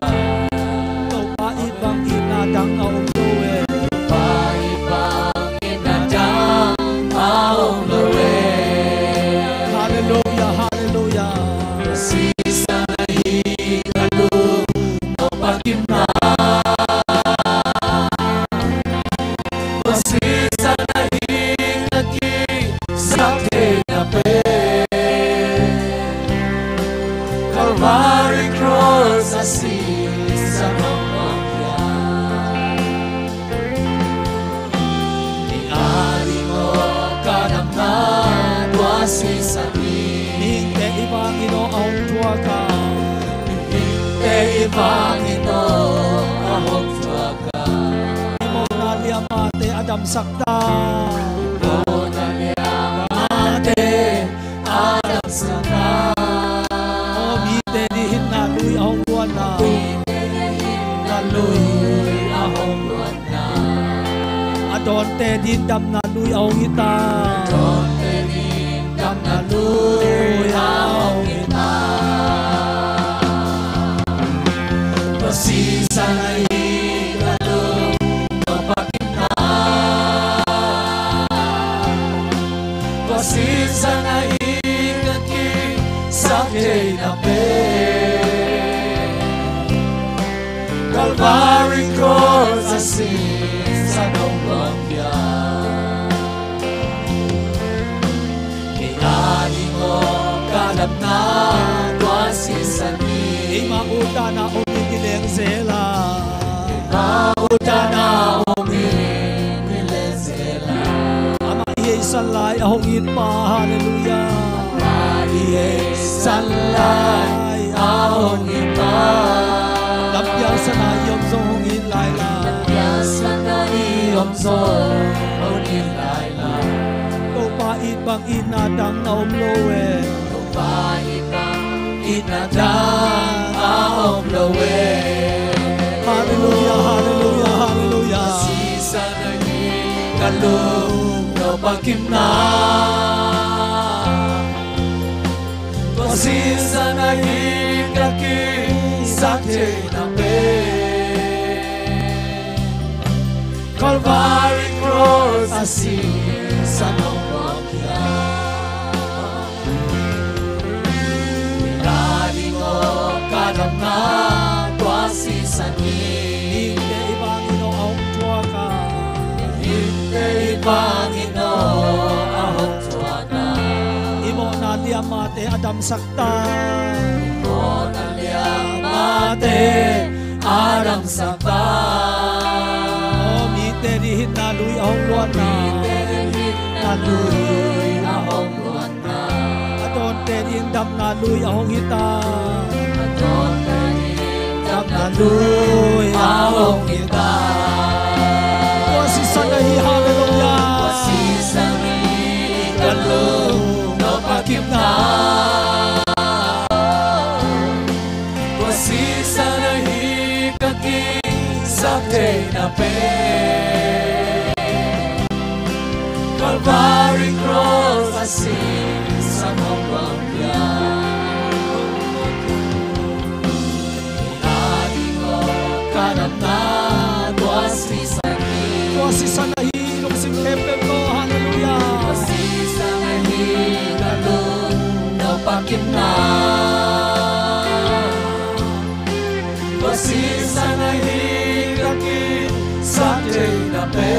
[SPEAKER 1] tau pa ibang inadang aong loe
[SPEAKER 2] pa ibang inadang aong loe
[SPEAKER 1] hallelujah hallelujah
[SPEAKER 2] sanay kaloob lumakim na sanay sa kinape Calvary Cross sa pamangyan iari mo kadamnan wasi sa
[SPEAKER 1] hingga ibangino ang tuwaga
[SPEAKER 2] Pangino ahong suwaga
[SPEAKER 1] imo na liyamate adam sakta
[SPEAKER 2] imo na liyamate adam sakta
[SPEAKER 1] o mite dihin na luy ahong buwan na
[SPEAKER 2] naluy ahong luwan na
[SPEAKER 1] adonte din dam na luy ahong ita
[SPEAKER 2] adonte din dam na luy ahong ita sanay kaloob lumakim na sanay kaki sa kinape Calvary Cross sa pamangyan iari mo kadamnan wasi sa
[SPEAKER 1] mauta na uminilenzela
[SPEAKER 2] mauta na uminilenzela
[SPEAKER 1] ama iisan lai ahongit pa hallelujah
[SPEAKER 2] iisan lai ahongit pa
[SPEAKER 1] tampyaw sa naiyom zongit lai la
[SPEAKER 2] tampyaw sa naiyom zongit lai la
[SPEAKER 1] tupait bang inadang na umlowe
[SPEAKER 2] tupait bang inadang ahong lowe
[SPEAKER 1] hallelujah hallelujah hallelujah
[SPEAKER 2] sanay kaloob lumakim na sanay kaki sa kinape Calvary Cross sa pamangyan pinali mo kadamnan wasi sa
[SPEAKER 1] hingga ibangino ang tuwaga
[SPEAKER 2] Pangino ahong tuwaga
[SPEAKER 1] imo na liyamate adam sakta
[SPEAKER 2] imo na liyamate adam sakta
[SPEAKER 1] o mite dihin na luy ahong luan na na lui ahong luan na adon te ding dam na lui ahong hita adon te ding dam na lui ahong hita wasi sana hi hallelujah wasi sana hi kalu no pakip na wasi sana hi kaki sakte na pe Calvary cross asin sa Mongolian Inadi ko kanam na wasi sana hilong sing tempel ko hallelujah wasi sana higalo no pakip na wasi sana higaki sakte na pe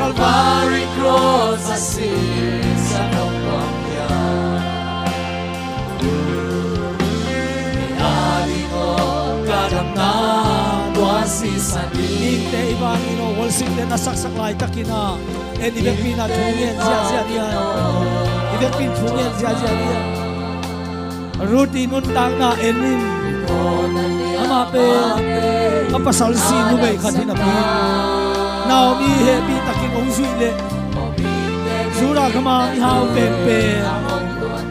[SPEAKER 1] Calvary cross asin sa Mongolian Inadi ko kanam na Inte ibangino walsing den nasaksak lai takina en ibek pina thungen zia dia ibek pin thungen zia dia ruti nun tang na enin ama pe apasal si nu be khatina pi now mi he pi takin ong sui le sura kama i hau pe pe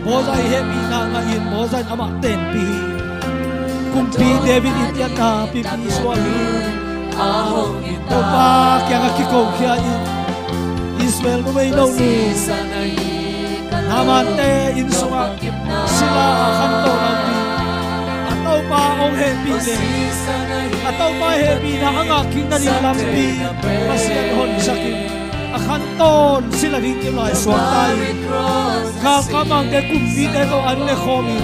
[SPEAKER 1] bozai he pi na nga in bozai ama ten pi kumpi David itiata pipi swali ahong itopa kaya nga kiko kaya Israel no may no namante insuwa sila kanto ng pi ataw pa ang happy le ataw pa happy na ang aking nanilampi pasiyan sakin akanton sila rin kilay swatay kakamang de kumpi de ko anle khomi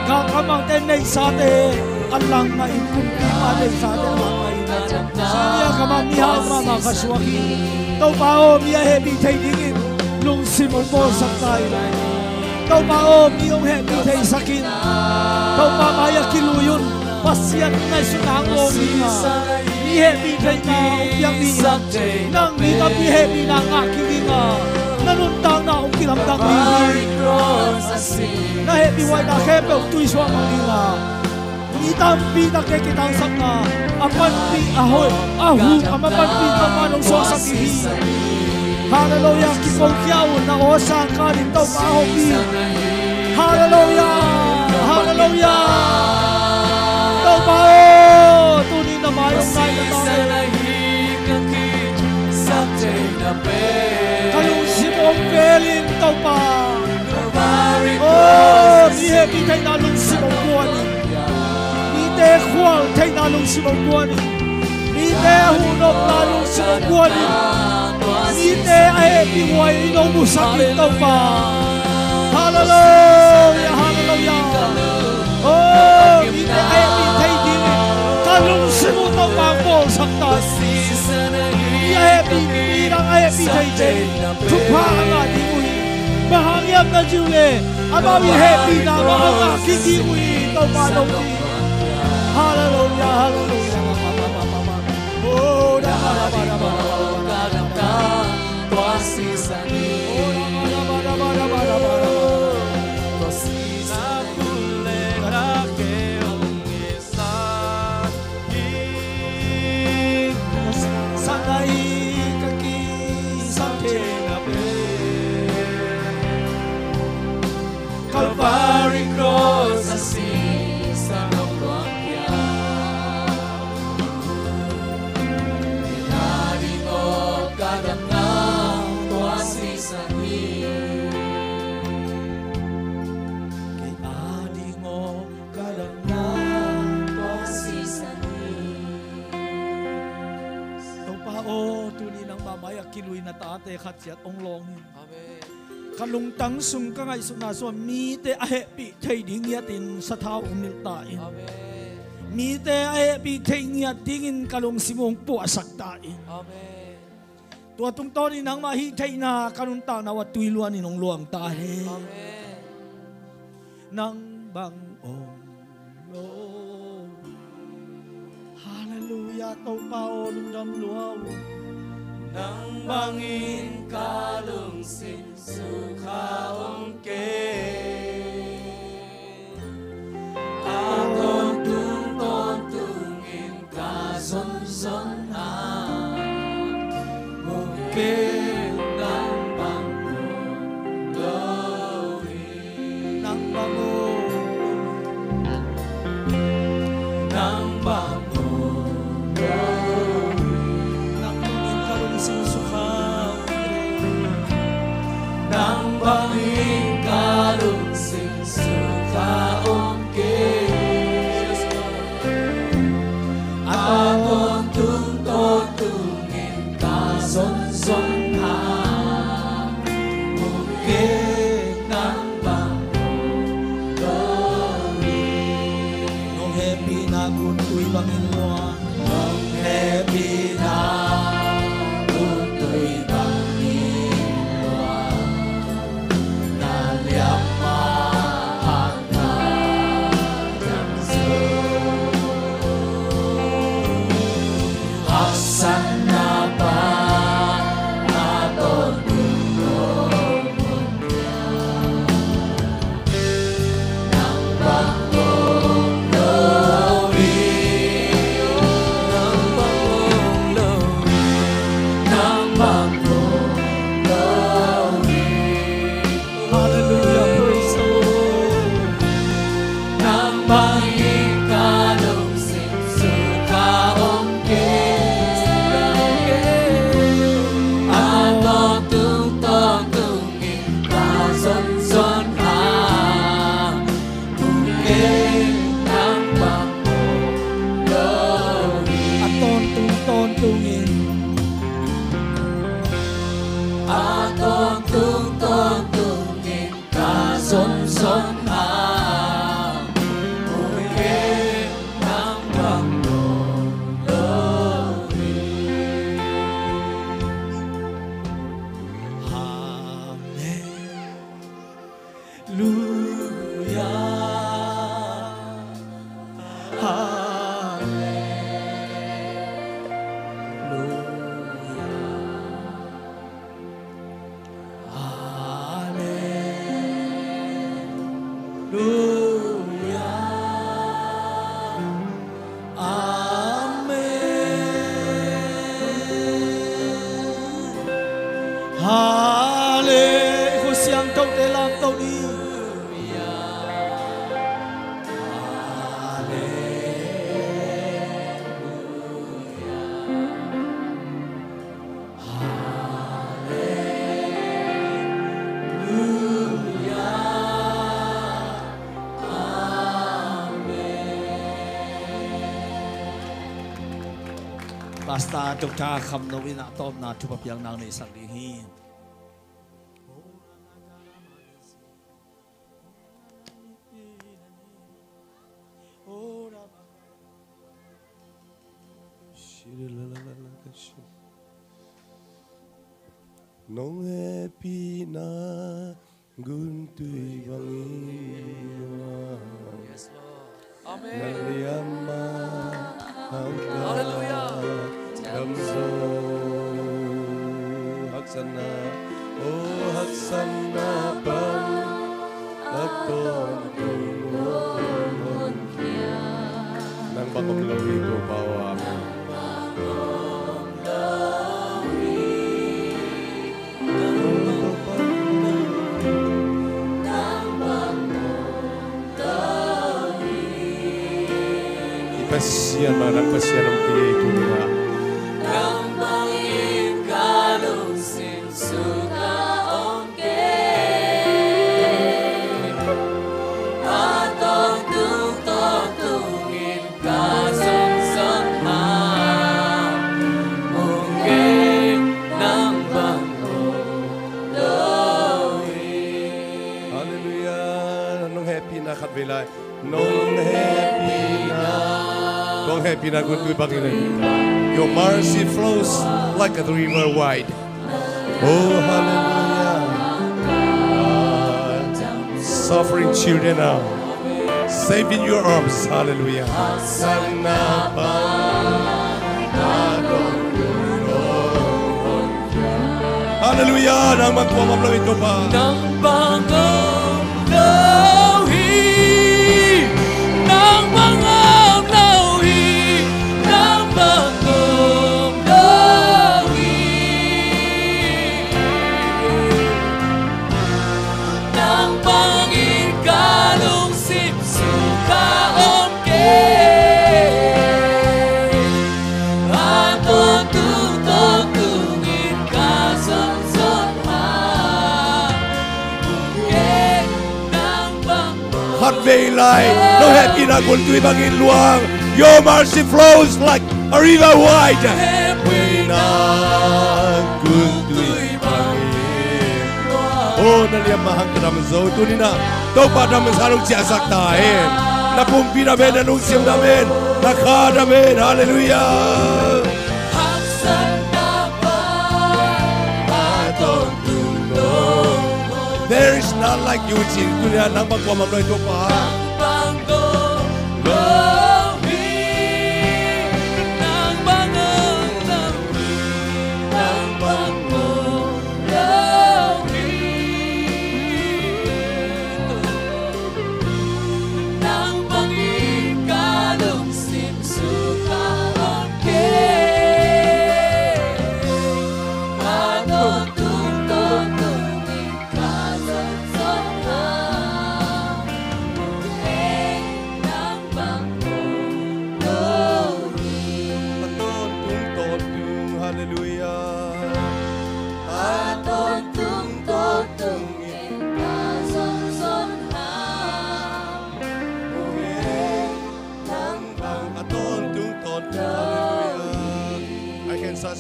[SPEAKER 1] kakamang de nay sate alang na inkumpi male sate alang na Saya kamang niya mga kaswaki Tau pao miya hebi tay dingin Nung simong po sakay Tau pao miyong hebi tay sakin Tau pa maya kiluyun Pasyan na sunangong niya Ni hebi tay na umyang niya Nang nita mi hebi na ngaking niya Nanuntang na kilamdang niya Na hebi way na hebi tuy swang niya Itampi na kekitang sanga apanpi ahoy ahu amapanpi kamanong so sa kihi hallelujah kikong kiawon na osang kanin daw pahopi hallelujah hallelujah daw pao tunin na mayong na kayong simong pelin daw pa oh mihebi kay nalong simong buwanin Te khual thay na lung simong buwan ni te hunok na lung simong buwan ni te ay biway inong musakit daw pa hallelujah hallelujah oh ni te ay bitay din kalung simong daw pa ang bolsak ni ay bitang ay bitay din tupa ang ating uwi mahangyam na jiwe amawi happy na mga kikiwi daw pa daw Hallelujah, hallelujah. Oh, da ba da ba da ba. Tuasi sani. Oh, da ba da ba da ba da ba. Tuasi sakule rake ongesa. Sanai kaki sake nabe. Calvary cross asi. Kiluy na tate khatyat onglong amen kalungtang sung ka ngai suna so mi te ahepi thei ding yatin sa thau umil ta in amen mi te ahepi thei ngia tingin kalung simong po asak ta in amen tua tung to ni nang ma hi thei na kalungta na wa tuiluan ni nong luang ta he amen nang bang ong lo hallelujah Hallelujah tau pao lung dam luau
[SPEAKER 2] nang bangin kalung sin sukha ongke aton tungin ka son son a ongke nang bango glory
[SPEAKER 1] nang bango
[SPEAKER 2] nang bango
[SPEAKER 1] nang tungin kalung sin sukha
[SPEAKER 2] nang bangin kalung sin sukha ongke aton tungin ka son son ha ongke nang bango glory
[SPEAKER 1] nong happy na gun tui bangin loa
[SPEAKER 2] nong happy na untoy bangin loa na liama hangga jamso aksan na ba aton tungong munya nang bangong glory nang bangong glory nang bangong glory
[SPEAKER 1] Hallelujah praise the Lord
[SPEAKER 2] nang bangin kalung sin sukha ongke aton tungin ka son son ha ongke nang bangong glory
[SPEAKER 1] aton tungin
[SPEAKER 2] aton tungin ka son son ha ongke nang bangong glory
[SPEAKER 1] Hallelujah Cô siang câu để làm câu đi Basta chúng ta khăm nấu in tôm na chụp biang nang này sang đi hi.
[SPEAKER 3] Nong happy na gun tui bangin
[SPEAKER 2] Yes, Lord. Amen.
[SPEAKER 3] Naliama hangga
[SPEAKER 2] Hallelujah.
[SPEAKER 3] damso haksana oh haksana bang aton tungon nang bagong lawi ko bawa Pasyan manang pasyan ang piyay tuloy
[SPEAKER 2] Nang bangin kalung sin sukha ongke aton tungin ka son son ha ongke nang bangong glory
[SPEAKER 3] Hallelujah nung happy na katbilay nung happy na Kung happy na kung tuwi Panginoon. Your mercy flows like a river wide. Oh, hallelujah. Suffering children now. Safe in your arms. Hallelujah. Sana pa Hallelujah, nang magpamamlaw ito pa.
[SPEAKER 2] Nang pangamlawhi, nang pangamlawhi, nang pangamlawhi, nang pangikalong sipsuka
[SPEAKER 3] Veilay, no happy na kung tu'y bangin luang. Your mercy flows like a river wide. Happy na kung tu'y bangin luang. Oh, naliyamahang ka naman so. Tunin na, ito pa naman sa anong siyasak tahin. Napumpi namin, anong siyam namin. Naka namin, hallelujah. There is none like you, Jin. Tunya nang magpamamlo ito pa. Nang pangamlawhi, nang pangamlawhi, nang pangamlawhi, nang pangikalong simsuka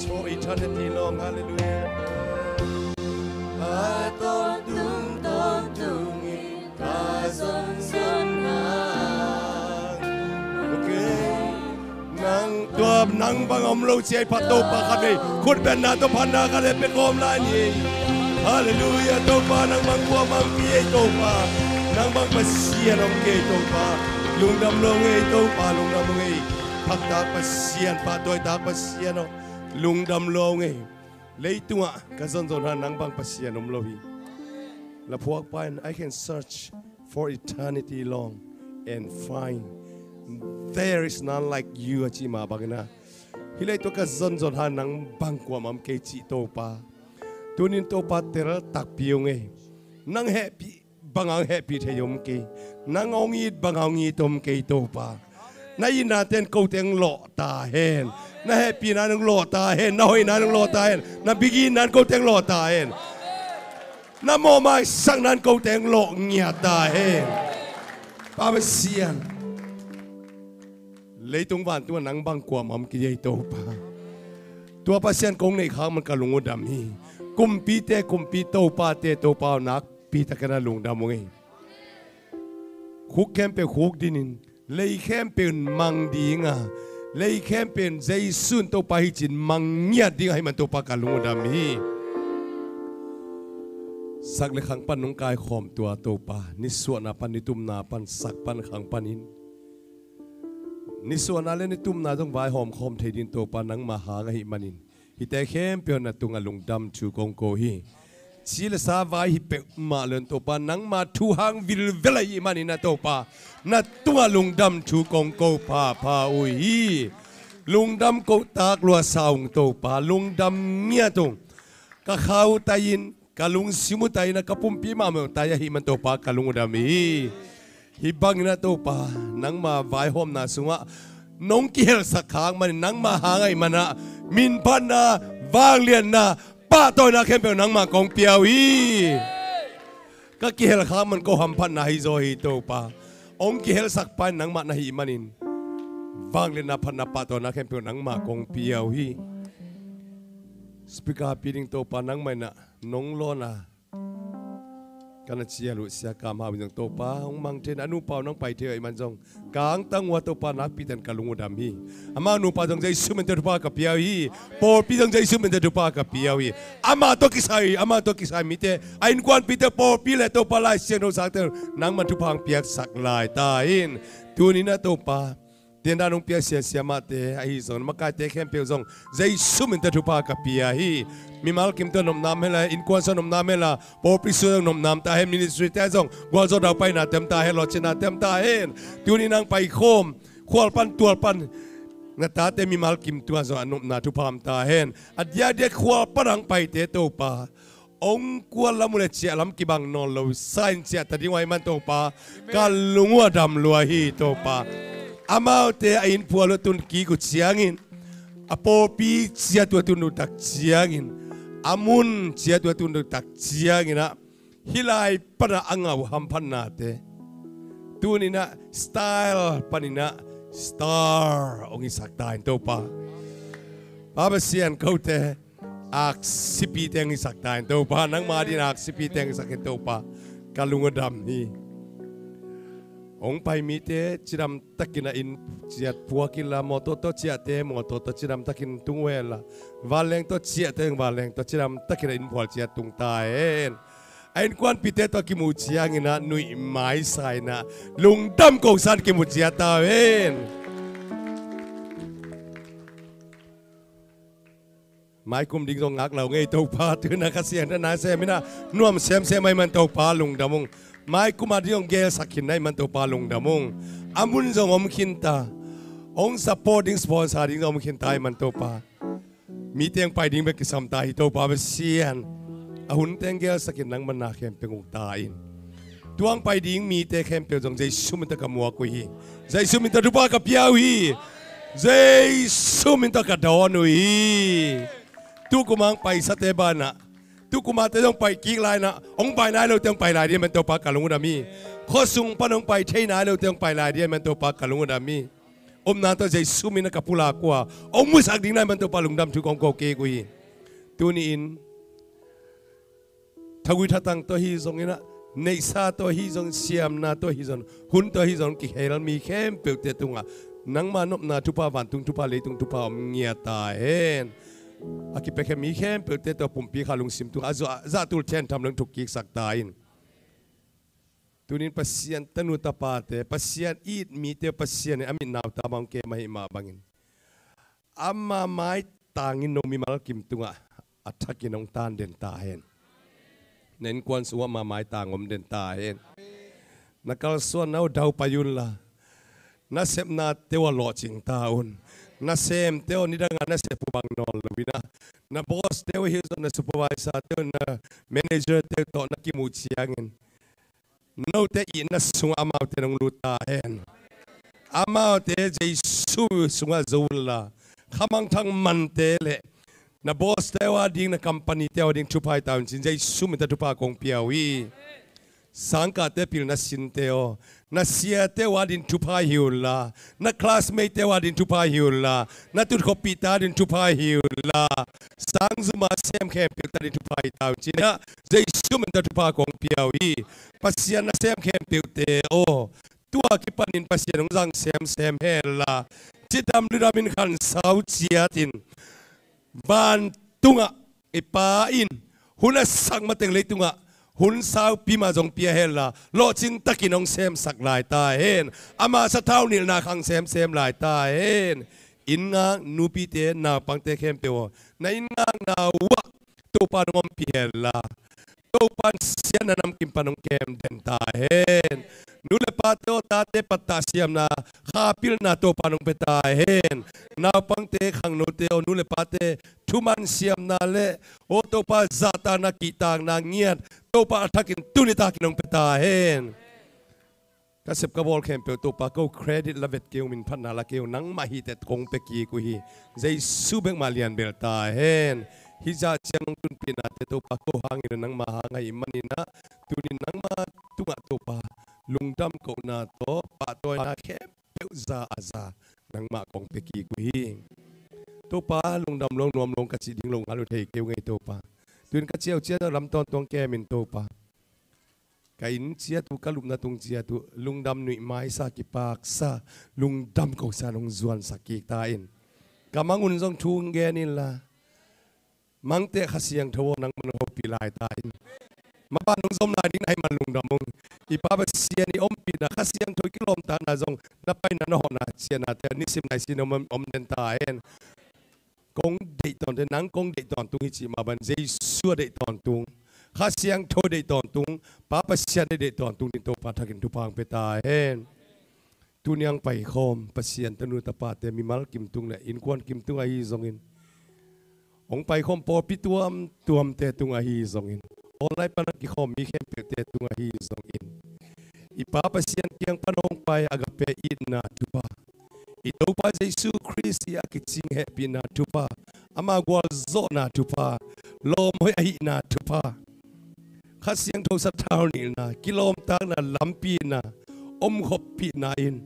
[SPEAKER 3] for eternity long, hallelujah. Aton tung ton tung kasong sunang. Okay. Nang tuab nang pangamlaw siya pato pa kami. Kurban na to pana kami pekom lani. Hallelujah. To pa nang mangkuamang kiye to pa. Nang magpasiyan ang kiye to pa. Lungdam longe to pa lungdam longe. Pagtak pasiyan patoy tak pasiyan o. Lungdam longe. Leitu nga kazonzonan nang bang pasiyan umlohi. Lapuak pain I can search for eternity long and find there is none like you achima bagna. Hilay to kazonzonan nang bangkwa mam kechi to pa. Tunin to pa teral takpiyong eh. Nang happy bangang happy tayom ke. Nang ongit bangang itom ke to pa. Nayin natin kauteng lo tahen. Na happy na ng lo tahen. Na hoy na ng lo tahen. Na bigin na kauteng lo tahen. Na mo may sang nan kauteng lo niya tahen. Pamasiyan. Leitong van tuwa nang bangkwa mam kiyay to pa. Tuwa pasiyan kong naikang man kalungudam hi. Kumpite kumpito pa te to pa nak pita ka na lungdam mo ngayon. Huk kempe huk dinin. Lei kempen mang di nga, lei kempen zay sun to pahicin mang niya di nga himan to pakalungudam hi. Saglekang panung kay khom tua to pa, niswa na pan nitum na pan sakpan kang panin. Niswa na len nitum na tong vai hom khom thedin to pa nang mahanga hi manin. Hite kempen na tunga lungdam chu kong ko hi. Sila sa vai hipe malen to pa nang matuhang vilvelay manin na to pa. Na tunga lungdam chu kong ko pa ui lungdam ko tak lua saung to pa lungdam niya to kakau tayin kalung simutay na kapumpi mamo taya himan to pa kalungudami hibang na to pa nang ma-vai home na sunga nong kihel sa kang man nang mahangay mana minpan na vanglian na patoy na kempe nang makong piawi kakihel kang man ko hampan na hizo hito pa Ong kihel sakpan nang manahi manin. Vanglin na panapato na kempe nang makong piyawi. Spika piling to pa nang may na nong lona. Kana siya lu siya kama binang to pa ong mangten anu pa nang pai teo iman jong. Kang tangwa to pa napitan kalungudam hi. Ama anu pa jong jay sumente pa ka piyawi. Por pitang jay sumente pa ka piyawi. Ama to kisai mite. Ain kwan pite por pile to pa lai siya no sakter nang matupang piyak saklay tain. Tunin na to pa tiền đàn ông bia xia mà thế ai rồi mà cái thế khem bia giống dây sum mình tự pa cái bia hi mi mal kim tên nom nam hay là in quan son nom nam hay là bộ prisu nom nam ta hem ministry ta giống qua rồi đào bay na tem ta hay lo trên na tem ta hen tu ni nang bay khom khual pan tual pan ngã ta te mi mal kim tua zo nom na tu pam ta hen adia de khual parang bay te to pa ông qua làm một chuyện làm kí bằng non lâu sai chuyện ta đi ngoài man to pa cả lungua đam lua hi to pa amau te ain pualo tun ki ku chiangin apo pi chia tu tun tak chiangin amun chia tu tun tak chiangin a hilai pana angau hampanna te tunina style panina star ongi sakta in topa baba sian kote ak sipi teng sakta in topa nang madi nak sipi teng sakin topa kalungodam hi ông pai mi te chiram takina in chiat puakila moto to chiat te moto to chiram takin tungwela valeng to chiat te valeng to chiram takina in pual chiat tung ta en ain kwan pite to ki mu chiang ina nui mai sai na lung dam ko san ki mu chiat ta en mai kum ding dong ngak lau ngei to pa tu na ka sian na se mina nuam sem mai man to pa lung damung mai kumadiong gel sakin nai man to palung damong amun zong om kinta ong supporting sponsor ding om kinta man to pa mi teng pai ding be kisam ta hi to pa be sian ahun teng gel sakin nang man na khem pengong ta in tuang pai ding mi te khem pe jong jai sum ta kamwa ko hi jai sum ta dupa ka piau hi jai sum ta ka don hi tu kumang pai sa te bana tu kumate dong pai kik lai na ong pai nai lo teng pai lai dia men to pa kalung da mi kho sung pa nong pai thei nai lo teng pai lai dia men to pa kalung da mi na to jai sumi na kapula kwa ong mu sak ding nai men to pa lung dam thu kong ko ke kui tu ni in thagui thatang to hi zong ina nei sa to hi zong siam na to hi zong hun to hi zong ki hel mi khem pe te tunga nang ma nop na tu pa van tung tu pa le tung tu pa om ngia ta hen aki peke mi khem pe te to pumpi khalung sim tu azo za tul chen tham lang thuk ki sak ta in tunin pasien tanu ta pa te pasien eat mi te pasien amin naw ta bang ke mai ma bangin amma mai tangin no mi mal kim tunga athakin ong tan den ta hen nen kwan suwa ma mai tangom den ta hen nakal suan nau dau payun la na sep na te wa lo ching ta un na sem teo ni dang na se pubang non lawina na boss teo hi na supervisor teo na manager teo to na ki mu chiangin no te i na sunga amau te nong luta hen amau te jai su sunga zola khamang thang man te le na boss teo ding na company teo ding chupai taun chin jai su mi ta tupa kong piawi sangka te pil na sin teo na sia te wadin tupa hiula na classmate te wadin tupa hiula na tut kopita din tupa hiula sang zuma sem khem pil ta din tupa taw china jai sum ta tupa kong piawi pasian na sem khem pil te o tua ki panin pasian ng jang sem hela chidam liramin khan sau chiatin ban tunga ipa in huna sang mateng le tunga hun sao pima jong pia hela lo ching takinong sem sak lai ta hen ama sa thau nil na khang sem lai ta hen in nga nupi te na pangte khem pe wo na in nga na wa to pa ngom piela to pan sian na nam kim panong kem den ta hen nule pa to ta te patta siam na khapil na to panong peta hen na pangte khang no te nule pa te thuman siam na le o to pa zata na kitang na ngiat to pa athakin tunita kinong peta hen kasep ka bol kempe to pa ko credit lavet keu min phan na la keu nang ma hi te kong pe ki ku hi jai subeng malian belta hen hi za chang tun pina te to pa ko hangin nang ma hangai manina tunin nang ma tunga to pa lungdam ko na to pa to na kempe za aza nang ma kong pe ki ku hi to pa lungdam long nom long ka chi ding long alu thei keu ngai to pa tun ka chiao chia lam ton tong ke min to pa kain chia tu kalup na tung chia tu lungdam nui mai sa ki pak sa lungdam ko sa nong zuan sa ki ta in kamangun jong thung ge nin la mangte khasiang thawo nang man ho pilai ta in Mapa nung som na ding ay manlung damong ipapasiya ni Ompi na kasiyang 2 kilometer na zong napay na noon na siya natin nisim na sinom den taen kong de ton de nang kong de ton tung hichi maban Jesu de ton tung kasiyang 2 de ton tung papasiya de ton tung din to patakin tupang petaen tunyang pai khom pasian tanu tapate mimal kim tung na in kwan kim tung ai zongin ong pai khom po tuam te tung ai zongin onlay panak ki khom mi khem te tung ai zongin ipapasian kiyang panong pai agape ina tupa ito pa Jesu Christ ya kiching happy na tupa ama gwal zo na tupa lo moy ai na tupa khasiang tho sa town ni na kilometer na lampi na khop pi na in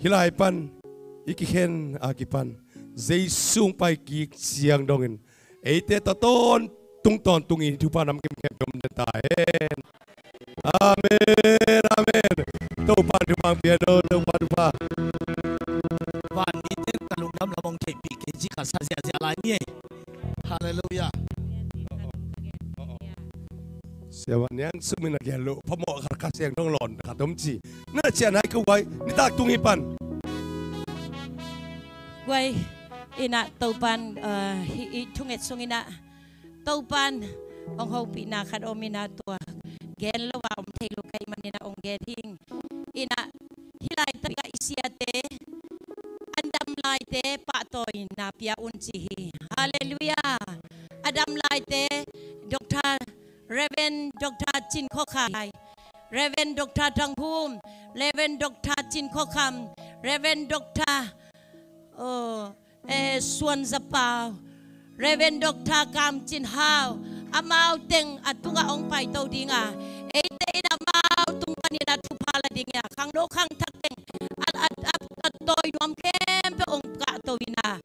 [SPEAKER 3] hilai pan ikikhen akipan Jesu pai ki siang dongin ete taton tung ton tungi tupa nam kem kem dom ta en amen amen to pa du mang piano to pa
[SPEAKER 1] van iten kalung dam lamong thei pi ke ji ka sa ja lai ni hallelujah
[SPEAKER 3] Siawan yang sumina gelo pamo karkas yang dong lon katom ji na cia nai ku wai ni tak tungi pan
[SPEAKER 4] wai ina taupan hi thunget sungina taupan ong ho pi na khat omina tua gen lo wa om thei lo kai manina ong gen hing ina hilai ta ka isiate andam lai te pa toy na pia un chi hi hallelujah adam lai te Dr. Reverend Dr. Chin Khokhai Reverend Dr. Thang Phum Reverend Dr. Chin Khokham Reverend Dr. Suan Zapao Reverend Dr. Kam Chin Hao Amau Teng Atunga Ong Pai Tau Dinga Ete Ina Mau Tung Panina Tupala Dinga Kang No Kang Tak Teng At Toy Nuam Kem Pe Ong Ka Tau Ina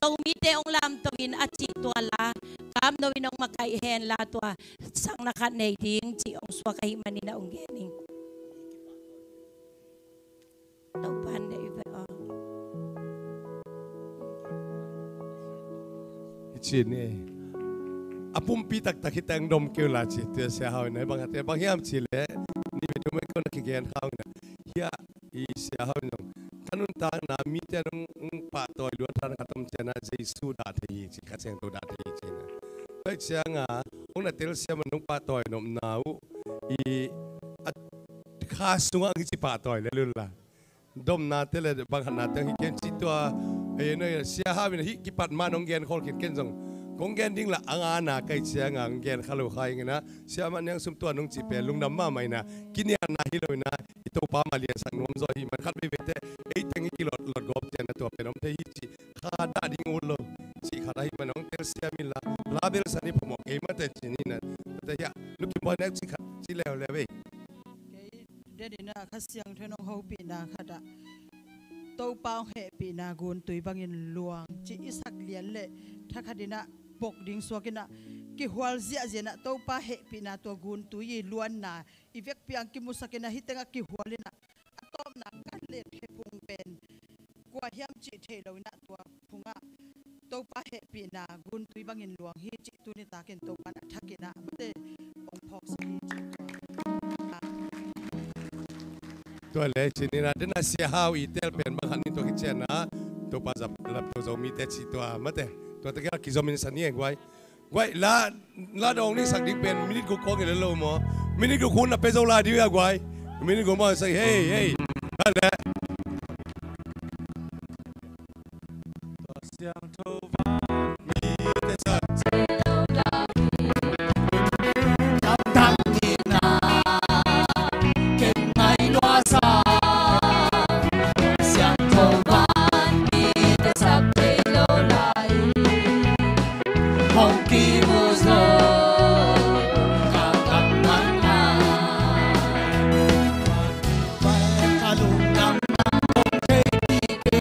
[SPEAKER 4] Zoumite Ong Lam Tau In Achi Tuala Kam no winong makai hen la tua sang nakat nei ding chi ong swa kai manina ong gening tau pan de ibe
[SPEAKER 3] ichi ni apum pi tak tak hitang dom keu la chi te sia haw nei bang hiam chi le ni be dum ko na ki gen haw na ya i sia haw no kanun ta na mi te nung pa toy lu tan katam chana Jesu da thei chi ka cheng to da thei chi na oi chianga ong na tel sia manung pa toy nom nau I kha sunga ngi chi pa toy le lula dom na tele bang hana te hi ken chi to e no sia ha bin hi ki pat ma nong gen khol ken jong kong gen ding la anga na kai chianga ang gen khalu khai ngina sia man yang sum to nong chi pe lungnam ma mai na kinia na hi lo na ito pa ma lian sang nom zo hi man khat be te e tangi ki lot gop chen na to pe nom te hi chi kha da ding ulo chi kha dai man ong tel sia mi la label sani phomo ke ma te chini na te ya luki mo nek chi kha chi le le be
[SPEAKER 5] ke de dina khasiang thenong ho pi na khata to pau he pi na gun tui bangin luang chi isak lian le thakadina pok ding swakina ki hwal zia zena to pa he pi na to gun tui luan na ivek piang ki musakina hitenga ki hwalina atom na kan le he pung pen kwa hiam chi thelo na to phunga to pa he pi na gun tui bangin luang hi chi tu ni takin to pa na thakina mate ong phok si chi
[SPEAKER 3] to le chini na dena sia haw I tel pen bang hanin to ki chena to pa zap lap to zo mi te chi to mate to te ka ki zo min sani gwai la dong ni sak ding pen minute ko ko nge lo mo minute ko kun na pe zo la di ya gwai minute ko mo say hey ale to siang to va mi te sa
[SPEAKER 1] kalung dam lamong thei pi ke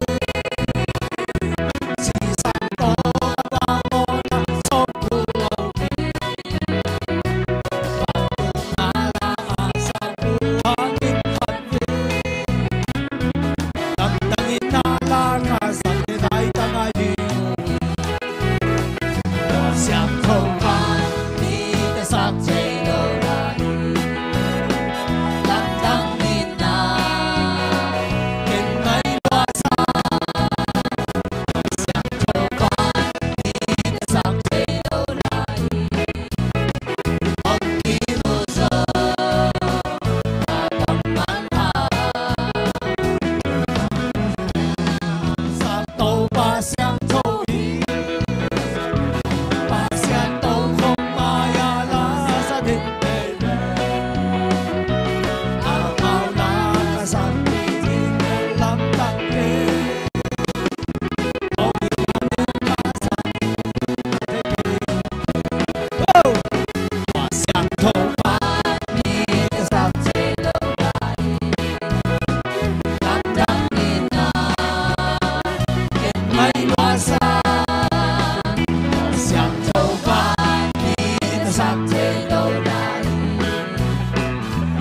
[SPEAKER 2] sắc thế đâu lại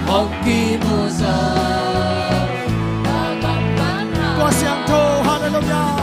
[SPEAKER 2] hồng kỳ mù giờ ta gặp bạn nào
[SPEAKER 1] qua sang thô hallelujah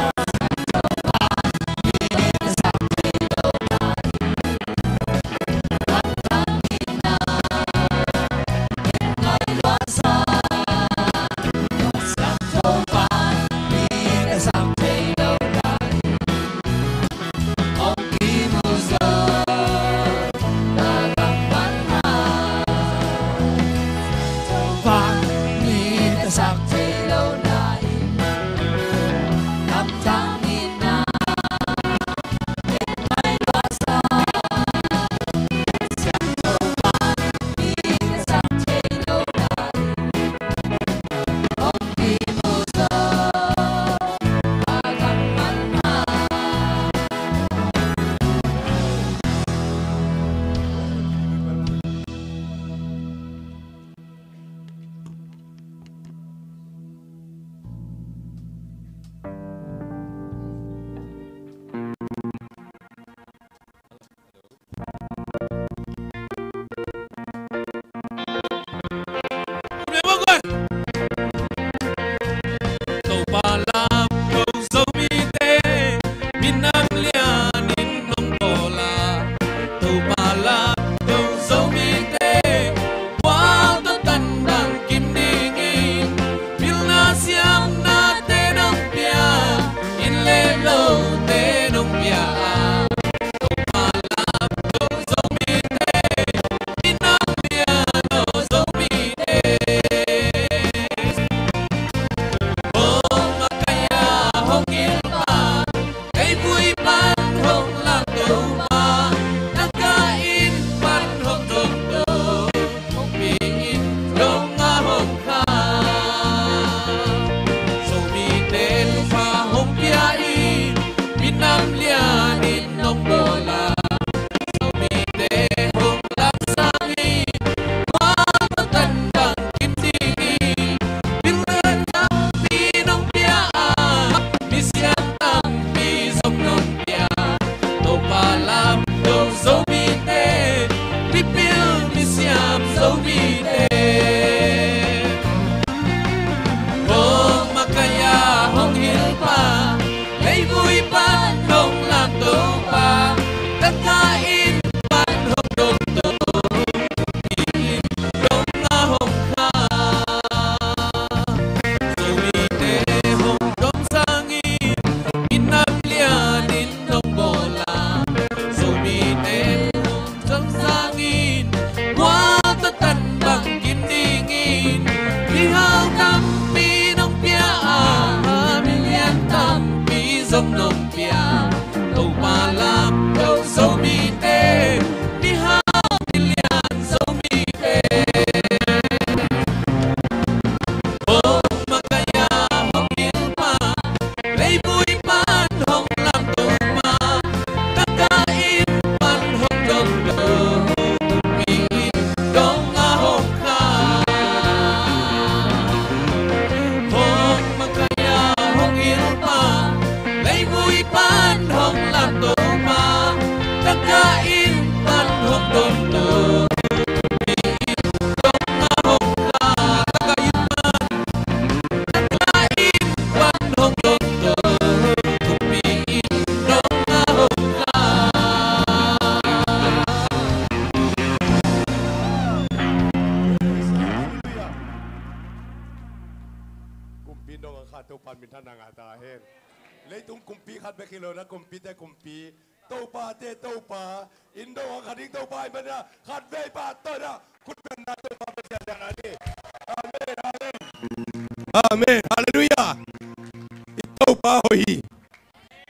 [SPEAKER 3] Amen. Hallelujah.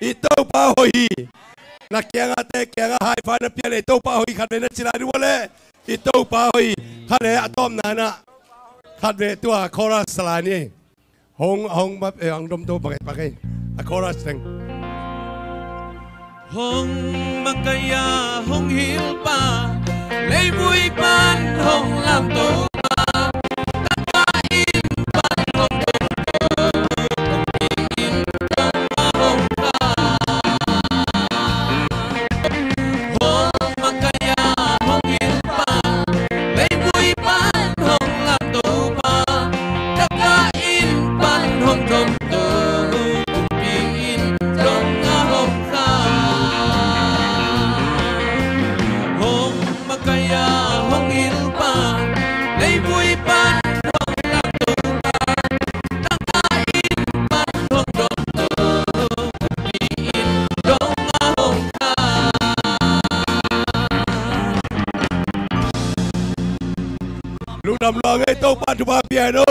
[SPEAKER 3] Ito pa hoy. Na kaya hai fa na pian ito pa hoy khat na chila du le. Ito pa hoy khat le atom na na. Khat le tua chorus la ni. Hong ma ang dom to pakai. A chorus thing.
[SPEAKER 2] Hong makaya hong hilpa lấy vui ban hong làm tổ hong
[SPEAKER 3] Lu đầm lo ngay tao pan tu ba piano.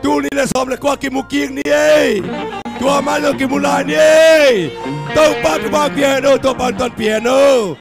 [SPEAKER 3] Tu ni là xóm là qua kim mu kiêng ni ấy. Tua mà lo kim mu la ni ấy. Tao pan tu ba piano, tao pan toàn piano.